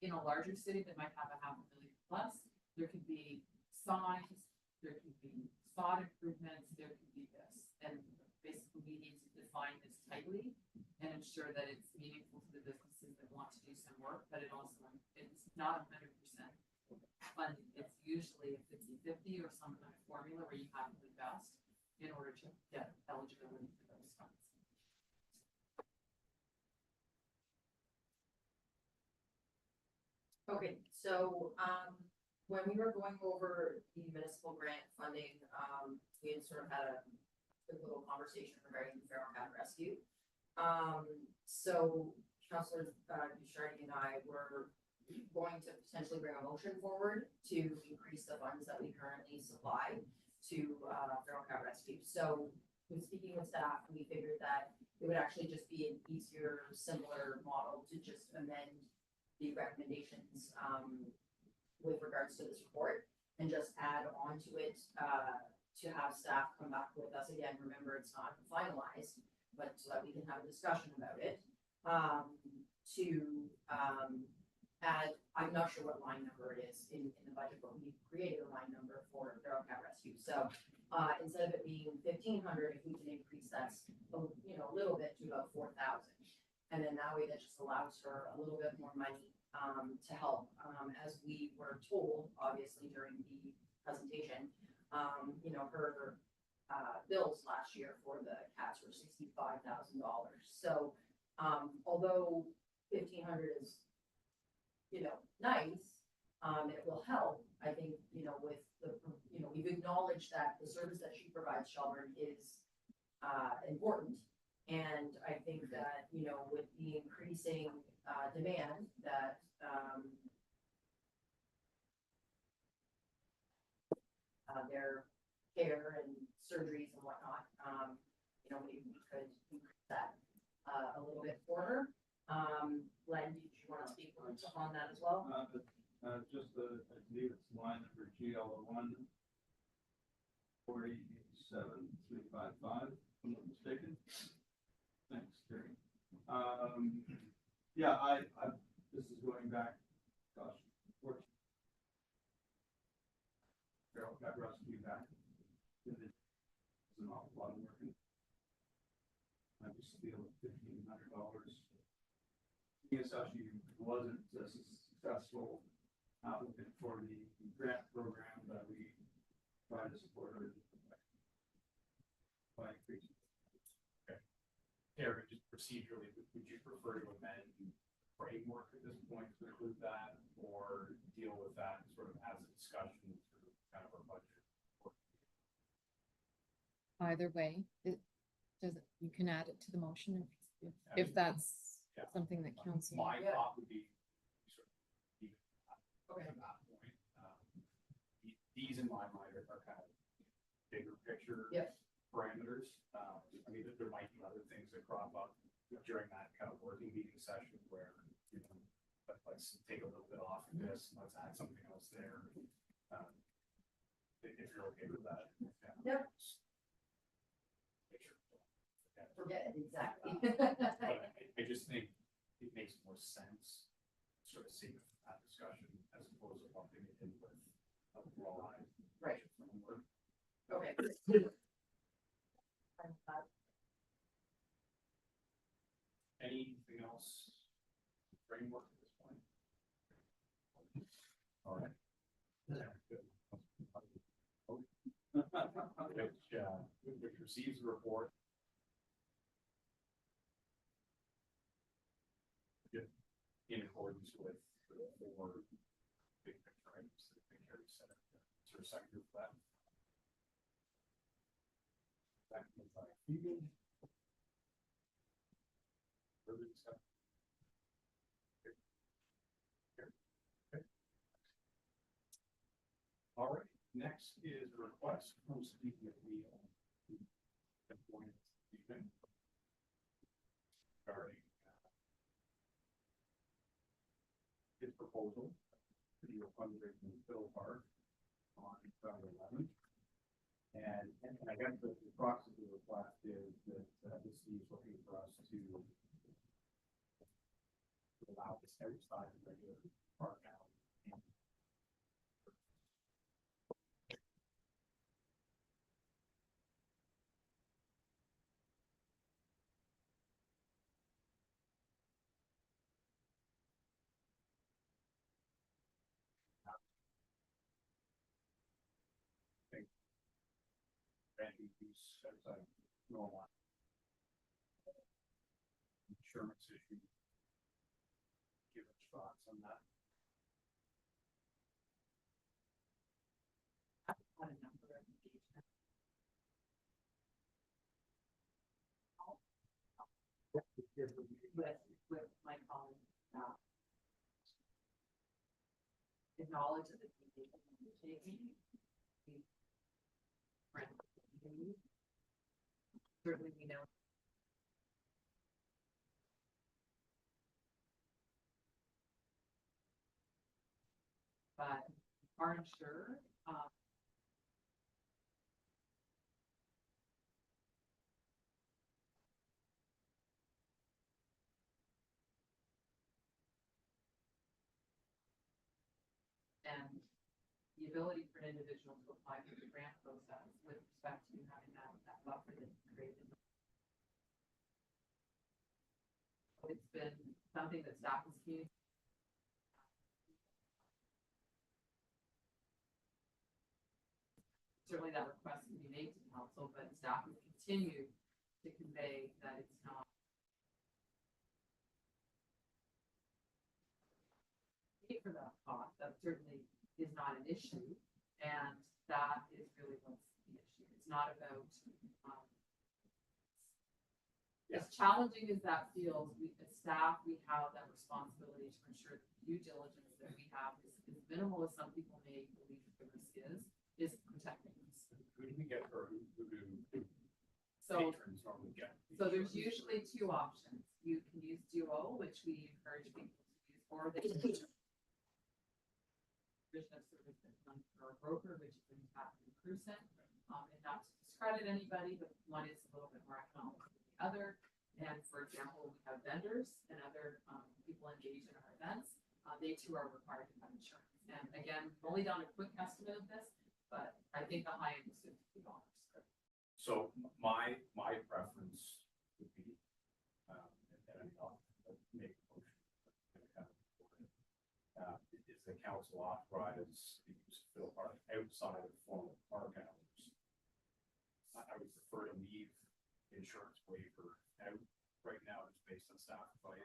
in a larger city that might have a $500,000 plus, there could be signs, there could be sod improvements, there could be this. And basically we need to define this tightly and ensure that it's meaningful to the businesses that want to do some work, but it also, it's not 100% funding. It's usually a 50-50 or some kind of formula where you have to invest in order to get eligibility for those funds. Okay, so, when we were going over the municipal grant funding, we had sort of had a good little conversation regarding the feral cat rescue. So Councilor Ducharme and I were going to potentially bring a motion forward to increase the funds that we currently supply to, feral cat rescue. So when speaking with staff, we figured that it would actually just be an easier, simpler model to just amend the recommendations, with regards to this report and just add on to it, to have staff come back with us again. Remember, it's not finalized, but so that we can have a discussion about it. Add, I'm not sure what line number it is in the budget, but we created a line number for feral cat rescue. So, instead of it being 1,500, if we can increase that, a little bit to about 4,000. And then that way that just allows for a little bit more money to help. As we were told, obviously during the presentation, her bills last year for the cats were $65,000. So although 1,500 is, nice, it will help. I think, with the, we've acknowledged that the service that she provides Shelburne is important. And I think that, with the increasing demand that their care and surgeries and whatnot, maybe we could increase that a little bit for her. Len, did you want to speak on that as well? Just I believe it's line number GL1 47355, if I'm not mistaken. Thanks, Terry. Yeah, this is going back, gosh, feral cat rescue back. It's an awful lot of work. I just feel $1,500. Yes, actually wasn't a successful applicant for the grant program that we try to support her by increasing. Eric, just procedurally, would you prefer to amend framework at this point to include that, or deal with that sort of as a discussion through kind of our budget? Either way, you can add it to the motion if that's Yeah. something that council. My Yeah. thought would be sort of leave it Okay. at that point. These in my mind are kind of bigger picture Yep. parameters. I mean, there might be other things that crop up during that kind of working meeting session where, let's take a little bit off of this, and let's add something else there. If you're okay with that. Yeah. Yep. Make sure. Yeah. Forget it, exactly. But I just think it makes more sense, sort of seeing that discussion as opposed to lumping it in with a broad. Right. framework. Okay. Anything else? Framework at this point? All right. Which receives the report. In accordance with the four big picture items that the Carey Center. Is there a second for that? Second by Keegan. Further discussion? Okay. All right, next is a request from Steve McNeil. Appointed Stephen. Regarding his proposal to do a fundraising in Phil Park on Friday 11th. And I guess the crux of the request is that this is looking for us to allow this outside of regular park now. Granting use outside normal insurance issue. Give us thoughts on that. Had a number of engagements. With my colleagues, acknowledge that the people undertaking. Certainly we know. But aren't sure, and the ability for an individual to apply for the grant process with respect to having that buffer that's created. It's been something that staff has communicated. Certainly that request can be made to council, but staff will continue to convey that it's not. For that cost, that certainly is not an issue, and that is really what's the issue. It's not about, as challenging as that feels, we, as staff, we have that responsibility to ensure that the due diligence that we have is as minimal as some people may believe the risk is protecting us. Who do we get or who do So, patrons normally get? so there's usually two options. You can use Duo, which we encourage people to use, or they can use provision of service that's done for a broker, which is in fact in Crucent. And not to discredit anybody, but one is a little bit more economical than the other. And for example, we have vendors and other people engaged in our events. They too are required to have insurance. And again, we've only done a quick estimate of this, but I think the high end is $50. So my preference would be, and I'll make a motion. Is the council authorized the use of Phil Park outside of formal park hours? I would prefer to leave insurance waiver out right now, just based on staff advice.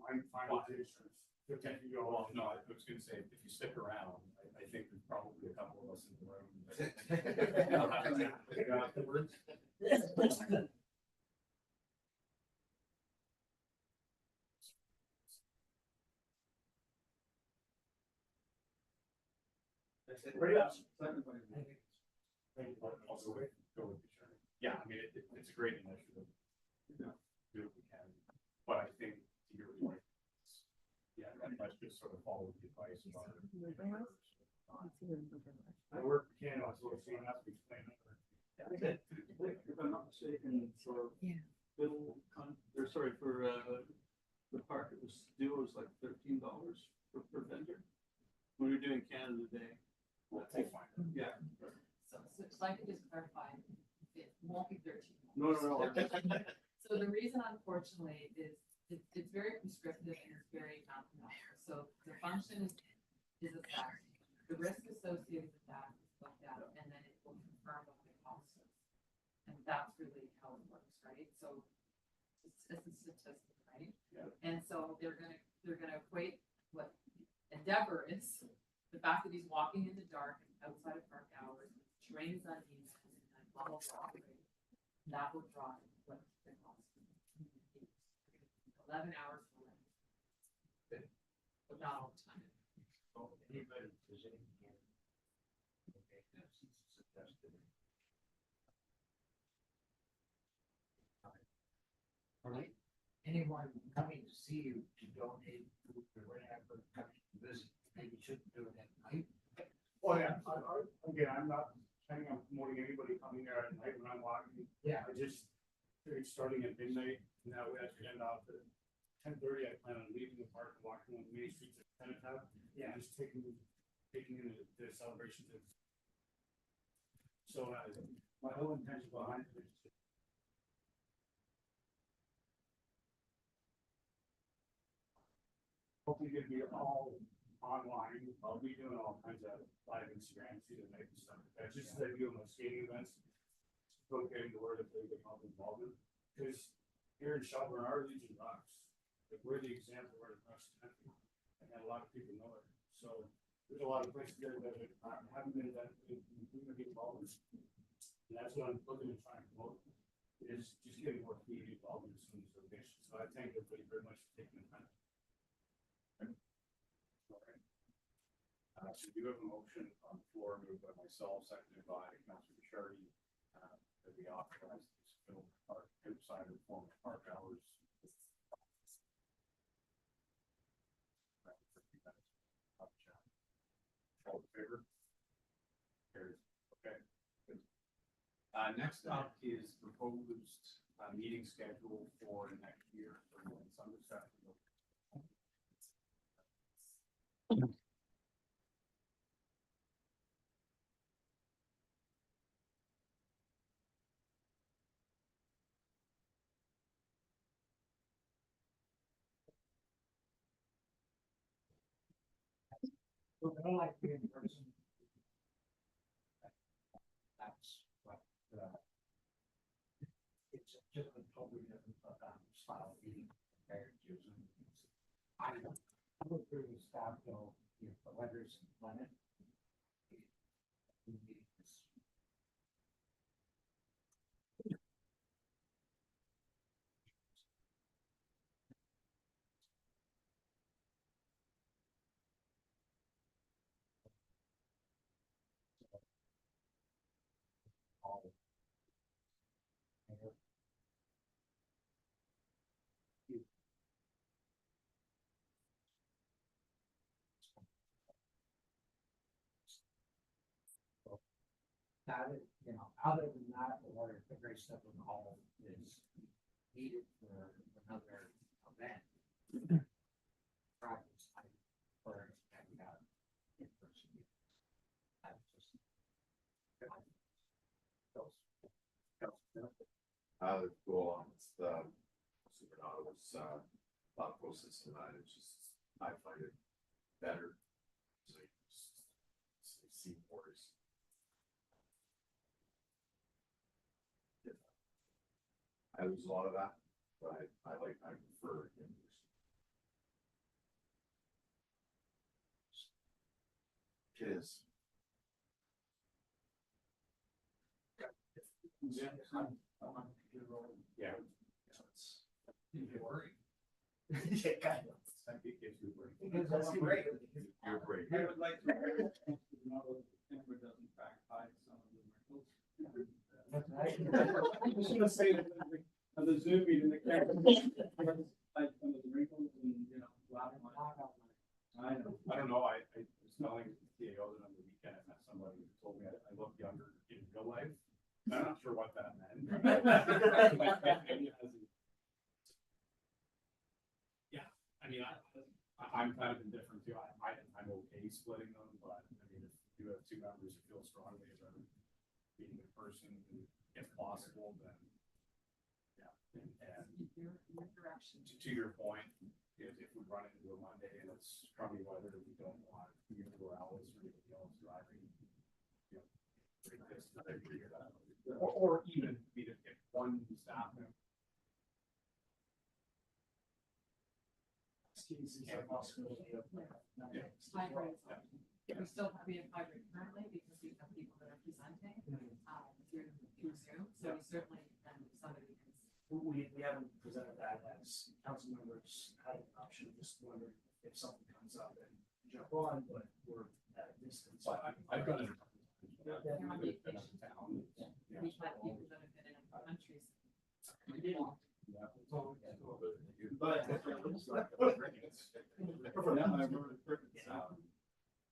I'm fine with the insurance. Okay, well, no, I was gonna say, if you stick around, I think there's probably a couple of us in the room. Afterwards. Ready up. Second by I'll go with insurance. Yeah, I mean, it's a great initiative. Do what we can, but I think to your point, yeah, let's just sort of follow the advice of our. I work for Canada, so it's has to explain it. If I'm not mistaken, for Bill, or sorry, for the park, it was duos like $13 per vendor. When we were doing Canada Day. We'll find it. Yeah. So I'd like to just clarify, it won't be 13. No, So the reason unfortunately is it's very prescriptive and it's very mathematical. So the function is a fact. The risk associated with that is looked at and then it will confirm what the cost is. And that's really how it works, right? So it's a statistic, right? Yeah. And so they're gonna equate what endeavor is, the fact that he's walking in the dark and outside of park hours, trains uneven and blah, blah, blah. Right? That will drive what the cost is. 11 hours for rent. But not all the time. So anybody visiting here. Okay, that's suggested. Right. Anyone coming to see you to donate food or whatever, coming to visit, maybe shouldn't do it at night. Well, yeah, again, I'm not planning on promoting anybody coming there at night when I'm walking. Yeah. I just, it's starting at midnight, and that way I could end off at 10:30. I plan on leaving the park and walking on Main Street to 10 o'clock. Yeah. And just taking in the celebration. So, my whole intention behind it is to hopefully gonna be all online. I'll be doing all kinds of live Instagram, see the night and stuff. That's just as I do my skating events. Go getting the word if they get all involvement. Because here in Shelburne, our Legion rocks. Like we're the example where it rocks the country. And a lot of people know it. So there's a lot of places there that haven't been that involved. And that's what I'm looking to try and promote. Is just getting more community involvement as soon as they're finished. So I thank everybody very much for taking the time. So you have a motion on the floor moved by myself, seconded by Councilor Charity, that we authorize this film park outside of formal park hours. All in favor? Carries. Okay. Good. Next up is proposed meeting schedule for next year for Somerset. So I don't like being in person. That's what, it's just a totally different, style of eating compared to Zoom. I would agree with staff though, if the weather's inclement. That is, other than that, or if the Great Step Hall is needed for another event. Practice, or having that in person. That's just. Go on with the Supernautilus, thought process and that, it's just, I find it better. So you just see more is. I lose a lot of that, but I prefer in person. It is. Yeah. You're worried. Yeah, kind of. I think it's good work. That's great. You're great. I would like to, Denver doesn't back hide some of the wrinkles. I was gonna say that on the Zoom meeting, the camera, like some of the wrinkles and, laugh my. I know. I don't know, I was telling TAO that on the weekend, I met somebody who told me I look younger in real life. I'm not sure what that meant. Yeah, I mean, I'm kind of indifferent too. I'm okay splitting them, but I mean, if you have two members who feel strongly about meeting in person, if possible, then And Your direction. to your point, if we run into a Monday and it's crummy weather, we don't want either Morales or anybody else driving, you know, break this, to figure it out. Or even, I mean, if one staff member Cases a possibility of. Yeah. Hybrid. Yeah. We have hybrid currently because we have people that are presenting, Mhm. through Zoom, so we certainly, and somebody can. We haven't presented that as council members had an option, just wondering if something comes up and jump on, but we're at a distance. So I've done it. Yeah. They're on I've been vacation. out of town. Yeah. We've had people that have been in other countries. Yeah. But.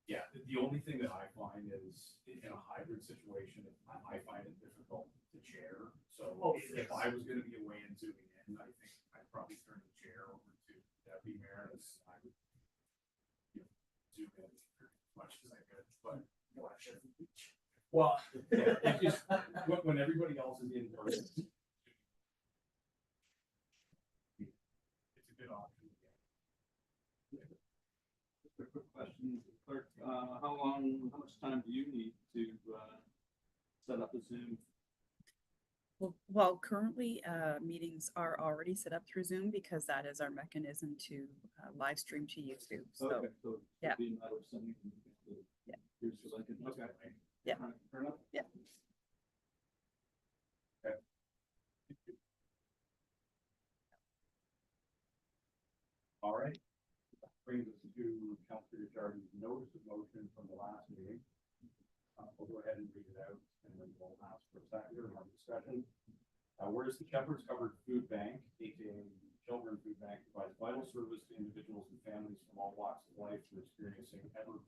Yeah, the only thing that I find is in a hybrid situation, I find it difficult to chair. So Oh, if I was gonna be away and zooming in, I think I'd probably turn the chair over to Deputy Mayor as I would, you know, zoom in as much as I could, but. Well, yeah, it just, when everybody else is in person. It's a good option. Just a quick question, clerk, how much time do you need to, set up a Zoom? Well, currently, meetings are already set up through Zoom because that is our mechanism to live stream to YouTube. So, Okay, so yeah. it'd be a matter of sending. Yeah. Here's so I can. Okay. Yeah. All right, fair enough. Yeah. All right. Brings us to Councilor Jardy's notice of motion from the last meeting. We'll go ahead and read it out and then we'll ask for a second or have discussion. Whereas the Shepherd's Covered Food Bank, aka Children Food Bank, provides vital service to individuals and families from all walks of life who are experiencing ever.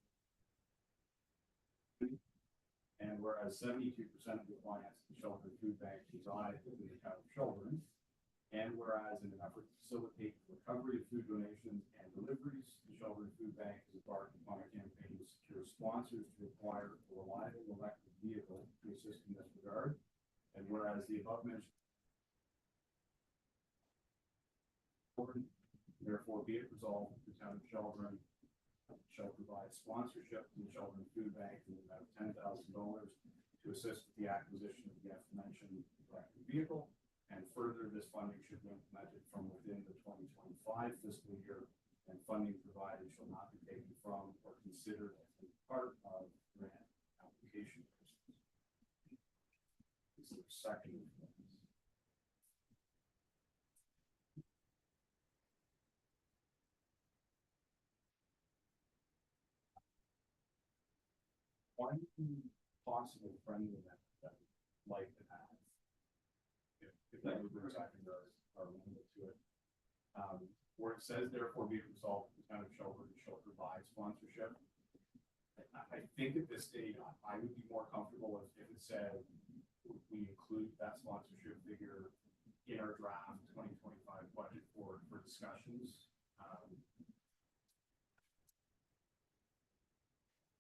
And whereas 72% of the clients of the Children Food Bank reside within the town of Children. And whereas in an effort to facilitate the recovery of food donations and deliveries, the Shelburne Food Bank has embarked upon a campaign to secure sponsors to acquire a reliable electric vehicle to assist in this regard. And whereas the above mentioned therefore be it resolved, the town of Shelburne shall provide sponsorship to the Shelburne Food Bank in the amount of $10,000 to assist with the acquisition of the aforementioned electric vehicle. And further, this funding should be implemented from within the 2025 fiscal year, and funding provided shall not be taken from or considered as part of grant application. This is the second. One possible friendly amendment that I'd like to have, if that would bring second or amendment to it, where it says therefore be it resolved, the town of Shelburne shall provide sponsorship. I think at this stage, I would be more comfortable if it said we include that sponsorship figure in our draft 2025 budget for discussions.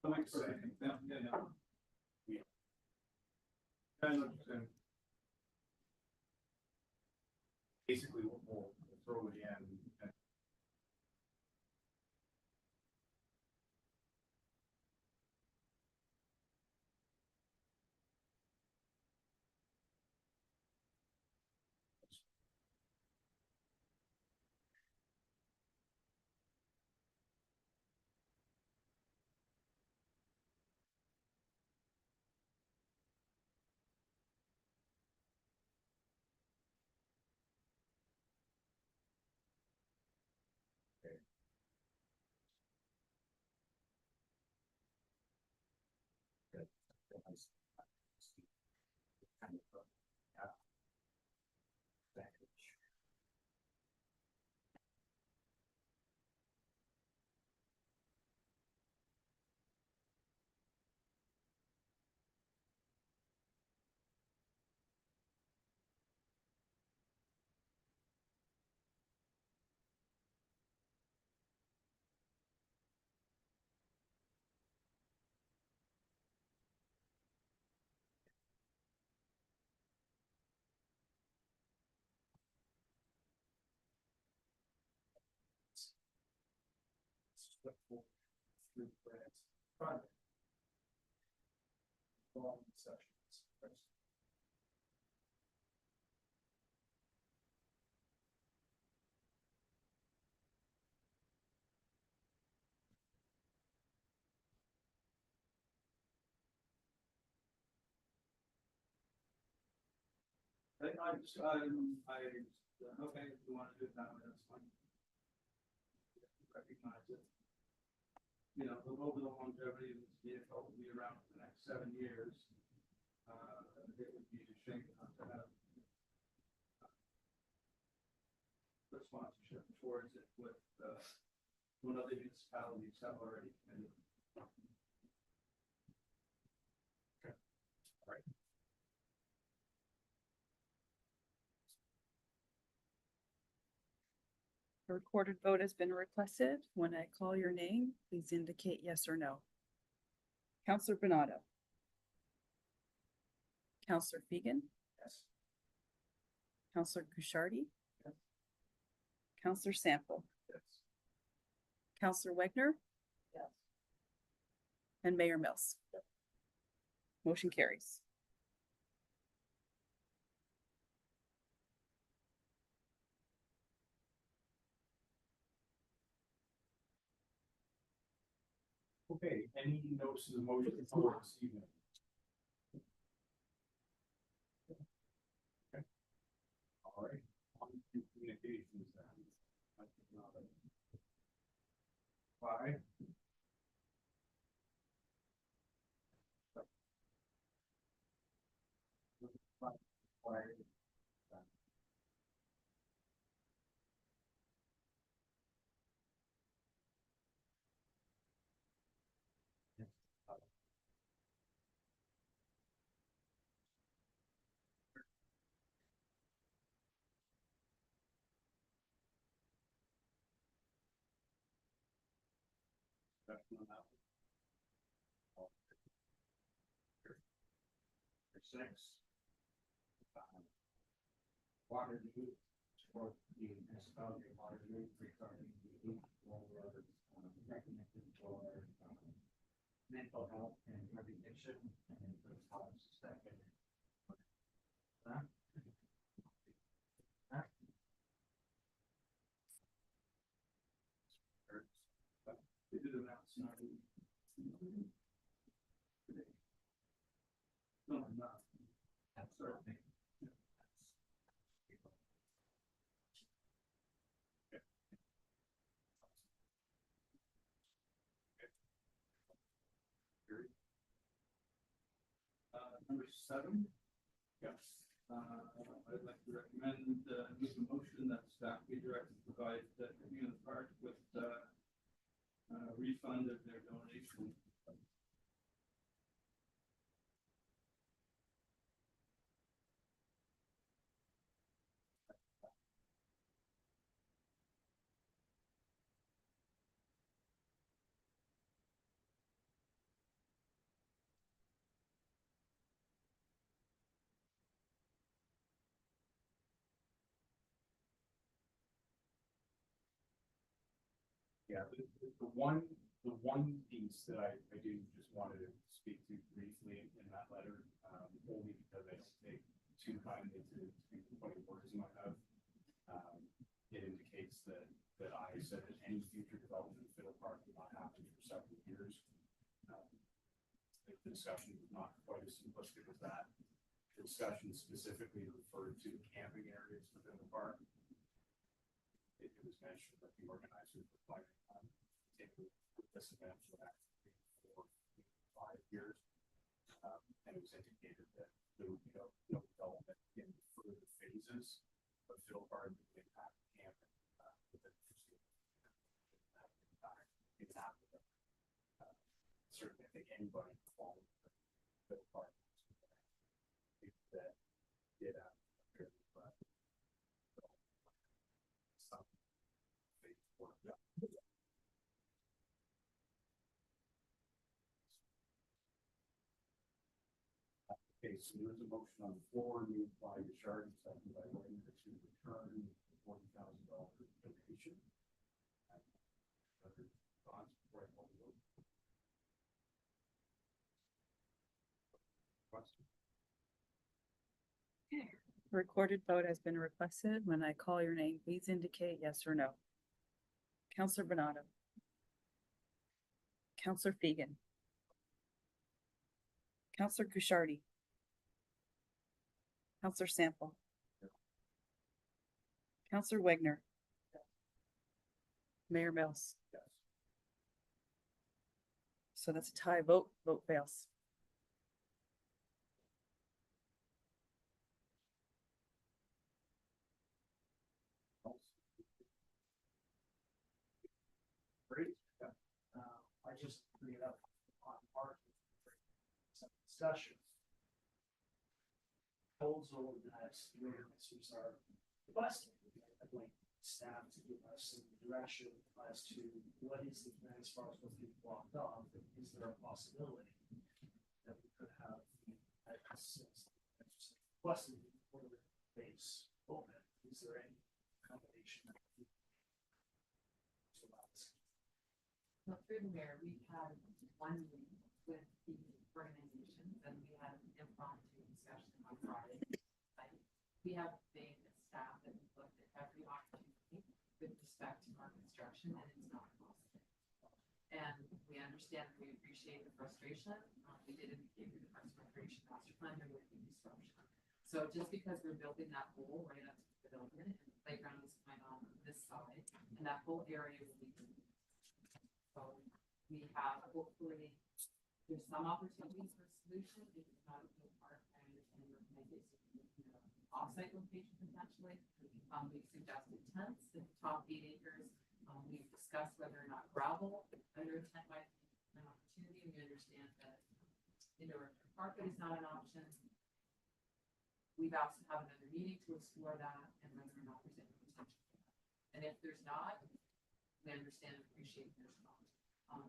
That makes sense. Yeah, yeah, yeah. Yeah. I understand. Basically, we'll throw it in. And put forward through grants project. Long sessions. Okay, if you wanna do it that way, that's fine. Recognize it. You know, over the longevity of this vehicle will be around for the next 7 years. It would be a shame not to have the sponsorship towards it with, when other municipalities have already committed. A recorded vote has been requested. When I call your name, please indicate yes or no. Counselor Bernardo. Counselor Fegan. Yes. Counselor Kucharty. Yes. Counselor Sample. Yes. Counselor Wagner. Yes. And Mayor Mills. Motion carries. Okay, any notices of motion for this evening? Okay. All right, on to communications then. I think not. Five. Six. Water need for the municipality water need regarding the over recommended for mental health and drug addiction and those causes that can. They did announce, not. No, I'm not. Certainly. Number 7. Yes. I'd like to recommend, make a motion that staff be directed to provide the community park with, refund of their donation. Yeah, the one piece that I do just wanted to speak to briefly in that letter, only because I don't take too kindly to putting words in my mouth. It indicates that I said that any future development of Fiddle Park will not happen for several years. The discussion was not quite as simplistic as that. The discussion specifically referred to camping areas within the park. It was mentioned that the organizers were planning on taking this event for the next 4 to 5 years. And it was indicated that there would be no development in further phases of Fiddle Park that would impact camping within the foreseeable impact even after that. Certainly, I think anybody involved with Fiddle Park that did have some phase work done. Okay, so there's a motion on the floor, moved by Richard, seconded by Wayne, to return the $40,000 donation. Other thoughts? A recorded vote has been requested. When I call your name, please indicate yes or no. Counselor Bernardo. Counselor Fegan. Counselor Kushardi. Counselor Sample. Counselor Wagner. Mayor Mills. Yes. So that's a tie vote. Vote fails. Great. I just bring it up on part some discussion. Proposal that variances are requested. I'd like staff to give us some direction as to what is the plan as far as what's being blocked off. Is there a possibility that we could have requested for the base open? Is there any combination that we to allow this? Well, through the mayor, we had one meeting with the organizations and we had an impromptu discussion on Friday. We have made a staff that we looked at every opportunity with respect to our construction and it's not possible. And we understand and we appreciate the frustration. We did indicate the first recreation master plan, there would be disruption. So just because we're building that whole right up to the development and the playground is kind of on this side and that whole area will be. So we have hopefully, there's some opportunities for solution, if it's not a good part, I understand your offsite location potentially. We've suggested tents, the top 8 acres. We've discussed whether or not gravel under a tent might be an opportunity. We understand that indoor carpet is not an option. We've asked to have another meeting to explore that and whether or not there's any potential for that. And if there's not, we understand and appreciate there's not.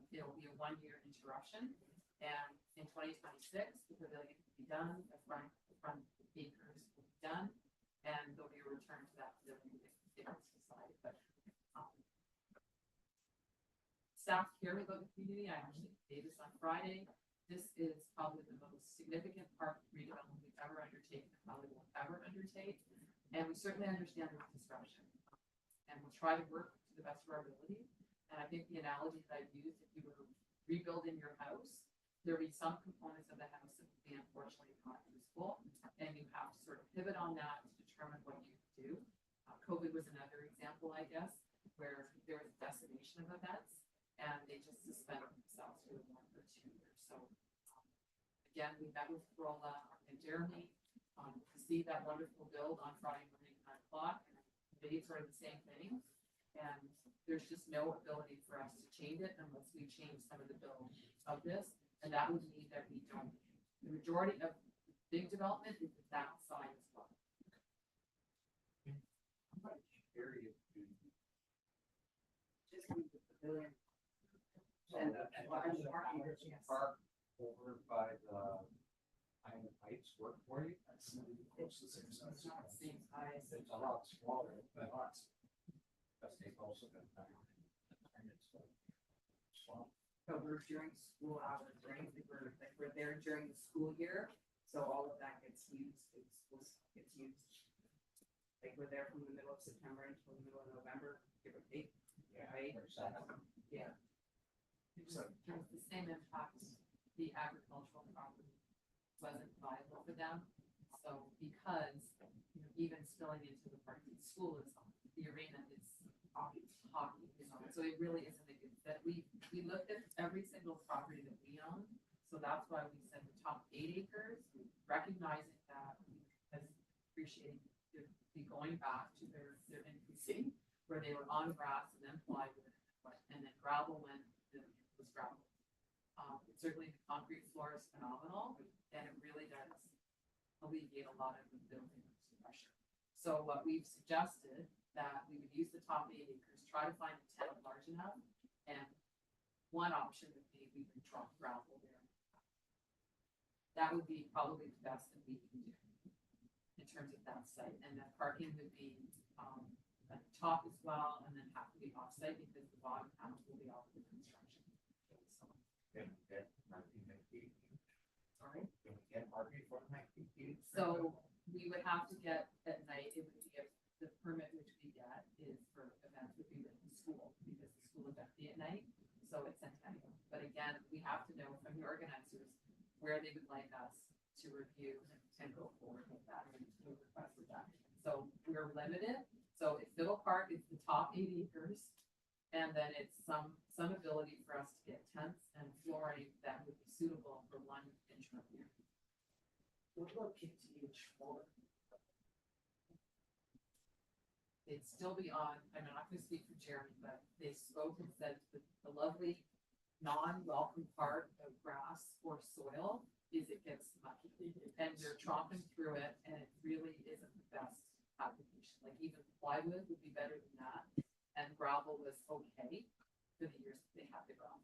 It'll be a 1-year interruption, and in 2026, the pavilion will be done, the front acres will be done, and there'll be a return to that pavilion if it's decided. But staff care about the community. I actually did this on Friday. This is probably the most significant park redevelopment we've ever undertaken, and probably will ever undertake. And we certainly understand the disruption, and we'll try to work to the best of our ability. And I think the analogy that I've used, if you were rebuilding your house, there'll be some components of the house that will be unfortunately not useful, and you have to sort of pivot on that to determine what you do. COVID was another example, I guess, where there was decimation of events, and they just suspended themselves for 1 or 2 years. So again, we met with Corolla and Jeremy to see that wonderful build on Friday morning at 9 o'clock, and they sort of the same thing. And there's just no ability for us to change it unless we change some of the build of this. And that would mean that we don't, the majority of big development is that side as well. How much area do you? Just leave the pavilion. And park over by the Island Heights work for you? That's close to the same size. It's not the same size. It's a lot smaller, but they've also been. But we're during school hours, right? We're there during the school year, so all of that gets used, gets used. Like we're there from the middle of September until the middle of November, give or take. Right? Yeah. So there's the same impact, the agricultural property wasn't viable for them. So because, even spilling into the park, the school is on, the arena is hockey is on. So it really isn't a good fit. We looked at every single property that we own. So that's why we said the top 8 acres, recognizing that as appreciating the going back to their infancy, where they were on grass and then plywood, and then gravel when it was gravel. Certainly the concrete floor is phenomenal, and it really does alleviate a lot of the building pressure. So what we've suggested that we would use the top 8 acres, try to find a tent large enough, and one option would be we would drop gravel there. That would be probably the best that we can do in terms of that site, and that parking would be at the top as well, and then have to be off-site because the bottom half will be off the construction. So, Get parking 19 feet. sorry. Can we get parking for 19 feet? So we would have to get at night, it would be if the permit which we get is for events would be with the school, because the school is empty at night, so it's centennial. But again, we have to know from the organizers where they would like us to review and go forward with that, and we requested that. So we're limited, so if Fiddle Park is the top 8 acres, and then it's some ability for us to get tents and flooring that would be suitable for one interim year. What about KTH4? They'd still be on, I'm not gonna speak for Jeremy, but they spoke and said the lovely non-welcome part of grass or soil is it gets mucky. And you're tromping through it and it really isn't the best application. Like even plywood would be better than that. And gravel was okay for the years that they had the gravel.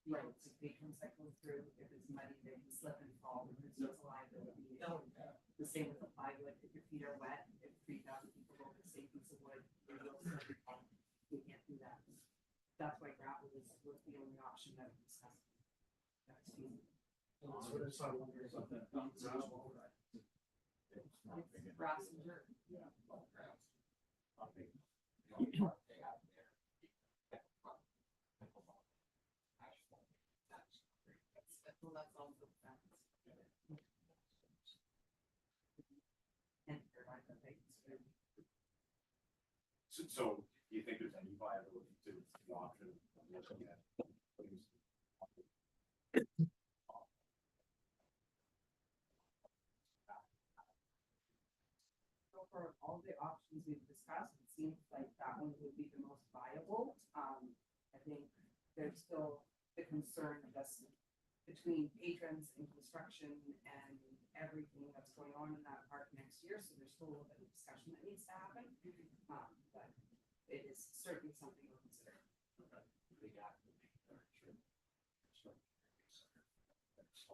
Right, Roads, if they come cycling through, if it's muddy, they can slip and fall, and there's no liability. The same with the plywood, if your feet are wet, if 3,000 people go to the same piece of wood, we can't do that. That's why gravel was the only option that we discussed. That's easy. So that's how we're gonna do that. Gravel. it's grass and dirt. Well, that's also facts. And they're like, okay, So do you think there's any viability to the option of looking at things? So for all the options we've discussed, it seems like that one would be the most viable. I think there's still the concern just between patrons and construction and everything that's going on in that park next year, so there's still a little bit of discussion that needs to happen. But it is certainly something to consider.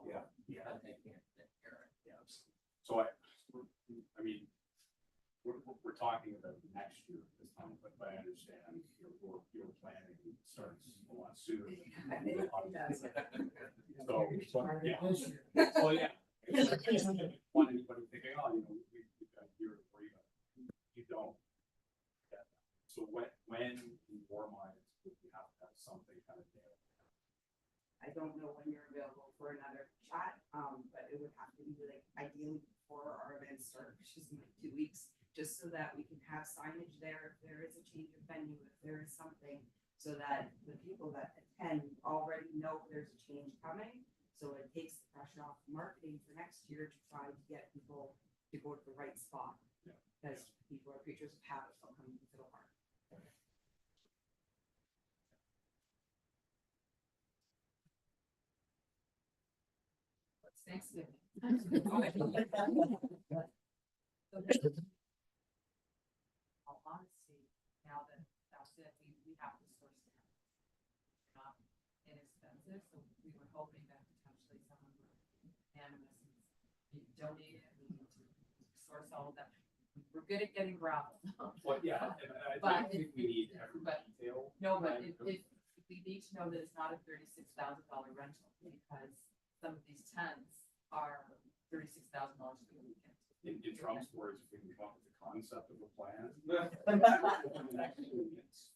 Yeah. Yeah. So I mean, we're talking about next year at this time, but I understand your planning starts a lot sooner. So, yeah. Well, yeah. Want anybody thinking, oh, we've got a year to worry about it. You don't. get that. So when in your mind, would you have to have something kind of there? I don't know when you're available for another chat, but it would have to be like ideally before our events start, which is in like 2 weeks, just so that we can have signage there if there is a change of venue, if there is something, so that the people that attend already know there's a change coming. So it takes the pressure off marketing for next year to try to get people to go to the right spot. Yeah. Because people are creatures of habit, they'll come to Fiddle Park. It's Thanksgiving. All honesty, now that that's it, we have to source it. Not inexpensive, so we were hoping that potentially someone would animus and donate it, we need to source all of that. We're good at getting gravel. Well, yeah, and I But think we need every but- detail. No, but Right. if we need to know that it's not a $36,000 rental, because some of these tents are $36,000 for the weekend. In Trump's words, if we can come up with the concept of a plan.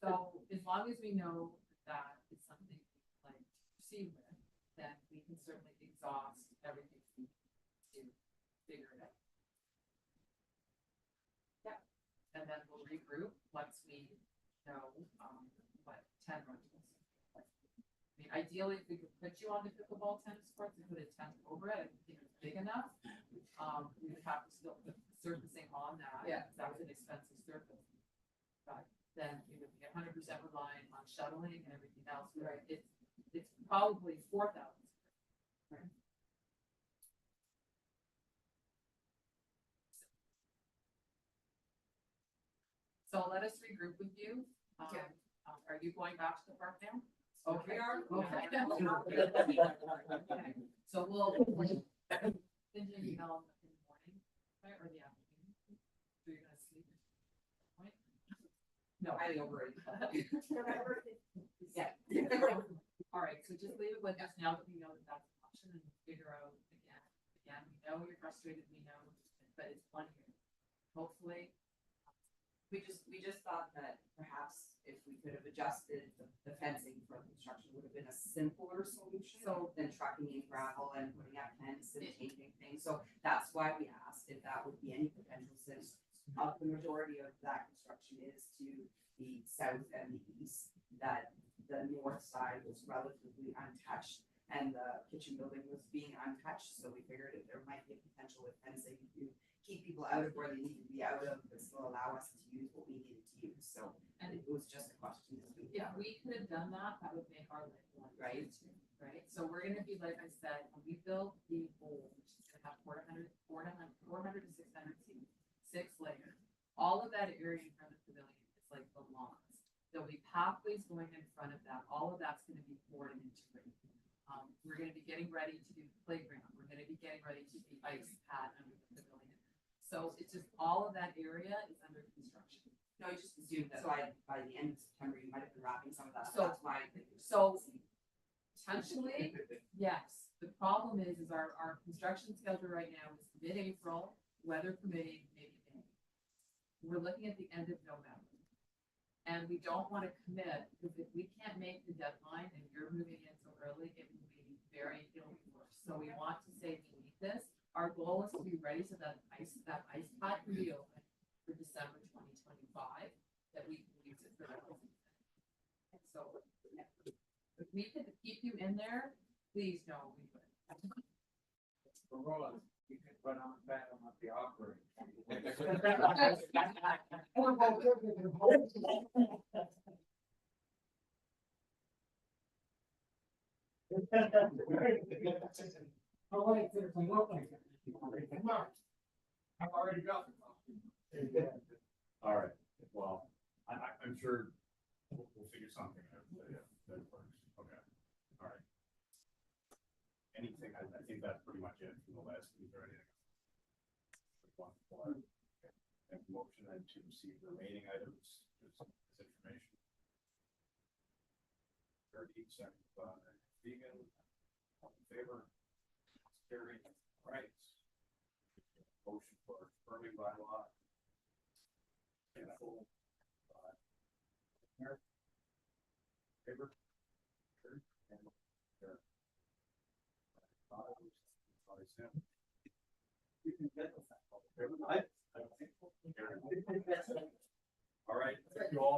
So as long as we know that it's something we like to proceed with, then we can certainly exhaust everything to figure it out. Yeah, and then we'll regroup once we know, what 10 rentals. I mean, ideally, if we could put you on the pickleball tennis courts and put a tent over it, I think it's big enough. We would have to still put surfacing on that. Yeah. That was an expensive surface. But then we would be 100% reliant on shuttling and everything else. Right. It's probably 4,000. Right. So let us regroup with you. Yeah. Are you going back to the park now? Okay. Okay. Okay. So we'll send you an email in the morning, right, or the afternoon. So you're gonna sleep at that point? No, I over it. yeah. All right, so just leave it with us now that we know that that's an option and figure out again, if again, we know you're frustrated, we know, but it's 1 year. Hopefully, We just thought that perhaps if we could have adjusted the fencing for construction would have been a simpler solution. So- Than trucking in gravel and putting up tents and changing things, so that's why we asked if that would be any potential, since the majority of that construction is to the south and the east. That the north side was relatively untouched and the kitchen building was being untouched, so we figured that there might be a potential with fencing to keep people out of where they need to be out of, but still allow us to use what we needed to use, so. And it was just a question this week. if we could have done that, that would make our life one. Right. Right, so we're gonna be, like I said, when we build the old, which is gonna have 400 to 600 seats, 6 layers. All of that area in front of the pavilion is like the lawns. There'll be pathways going in front of that, all of that's gonna be poured and integrated. We're gonna be getting ready to do the playground, we're gonna be getting ready to do the ice pad under the pavilion. So it's just, all of that area is under construction. No, I just assumed that by the end of September, you might have been wrapping some of that, So- that's why. so- Potentially, yes, the problem is our construction schedule right now is mid-April, weather permitting, maybe May. We're looking at the end of November. And we don't want to commit, because if we can't make the deadline and you're moving in so early, it will be it'll be worse. So we want to say we need this. Our goal is to be ready so that ice pad can be open for December 2025, that we can use it for the whole season. And so, if we could keep you in there, please know we would. Roland, you can put on that on the operator. Oh, wait, there's some more things. Come on. I've already got the All right, well, I'm sure we'll figure something out that works. Okay, all right. Anything, I think that's pretty much it from the last week or anything. And motion then to receive the remaining items, just as information. 30 seconds by Vegan, all in favor? Carried, all right. Motion for affirming by law. And full. Favor? Carried, and there. You can get with that. I don't think. All right, thank you all.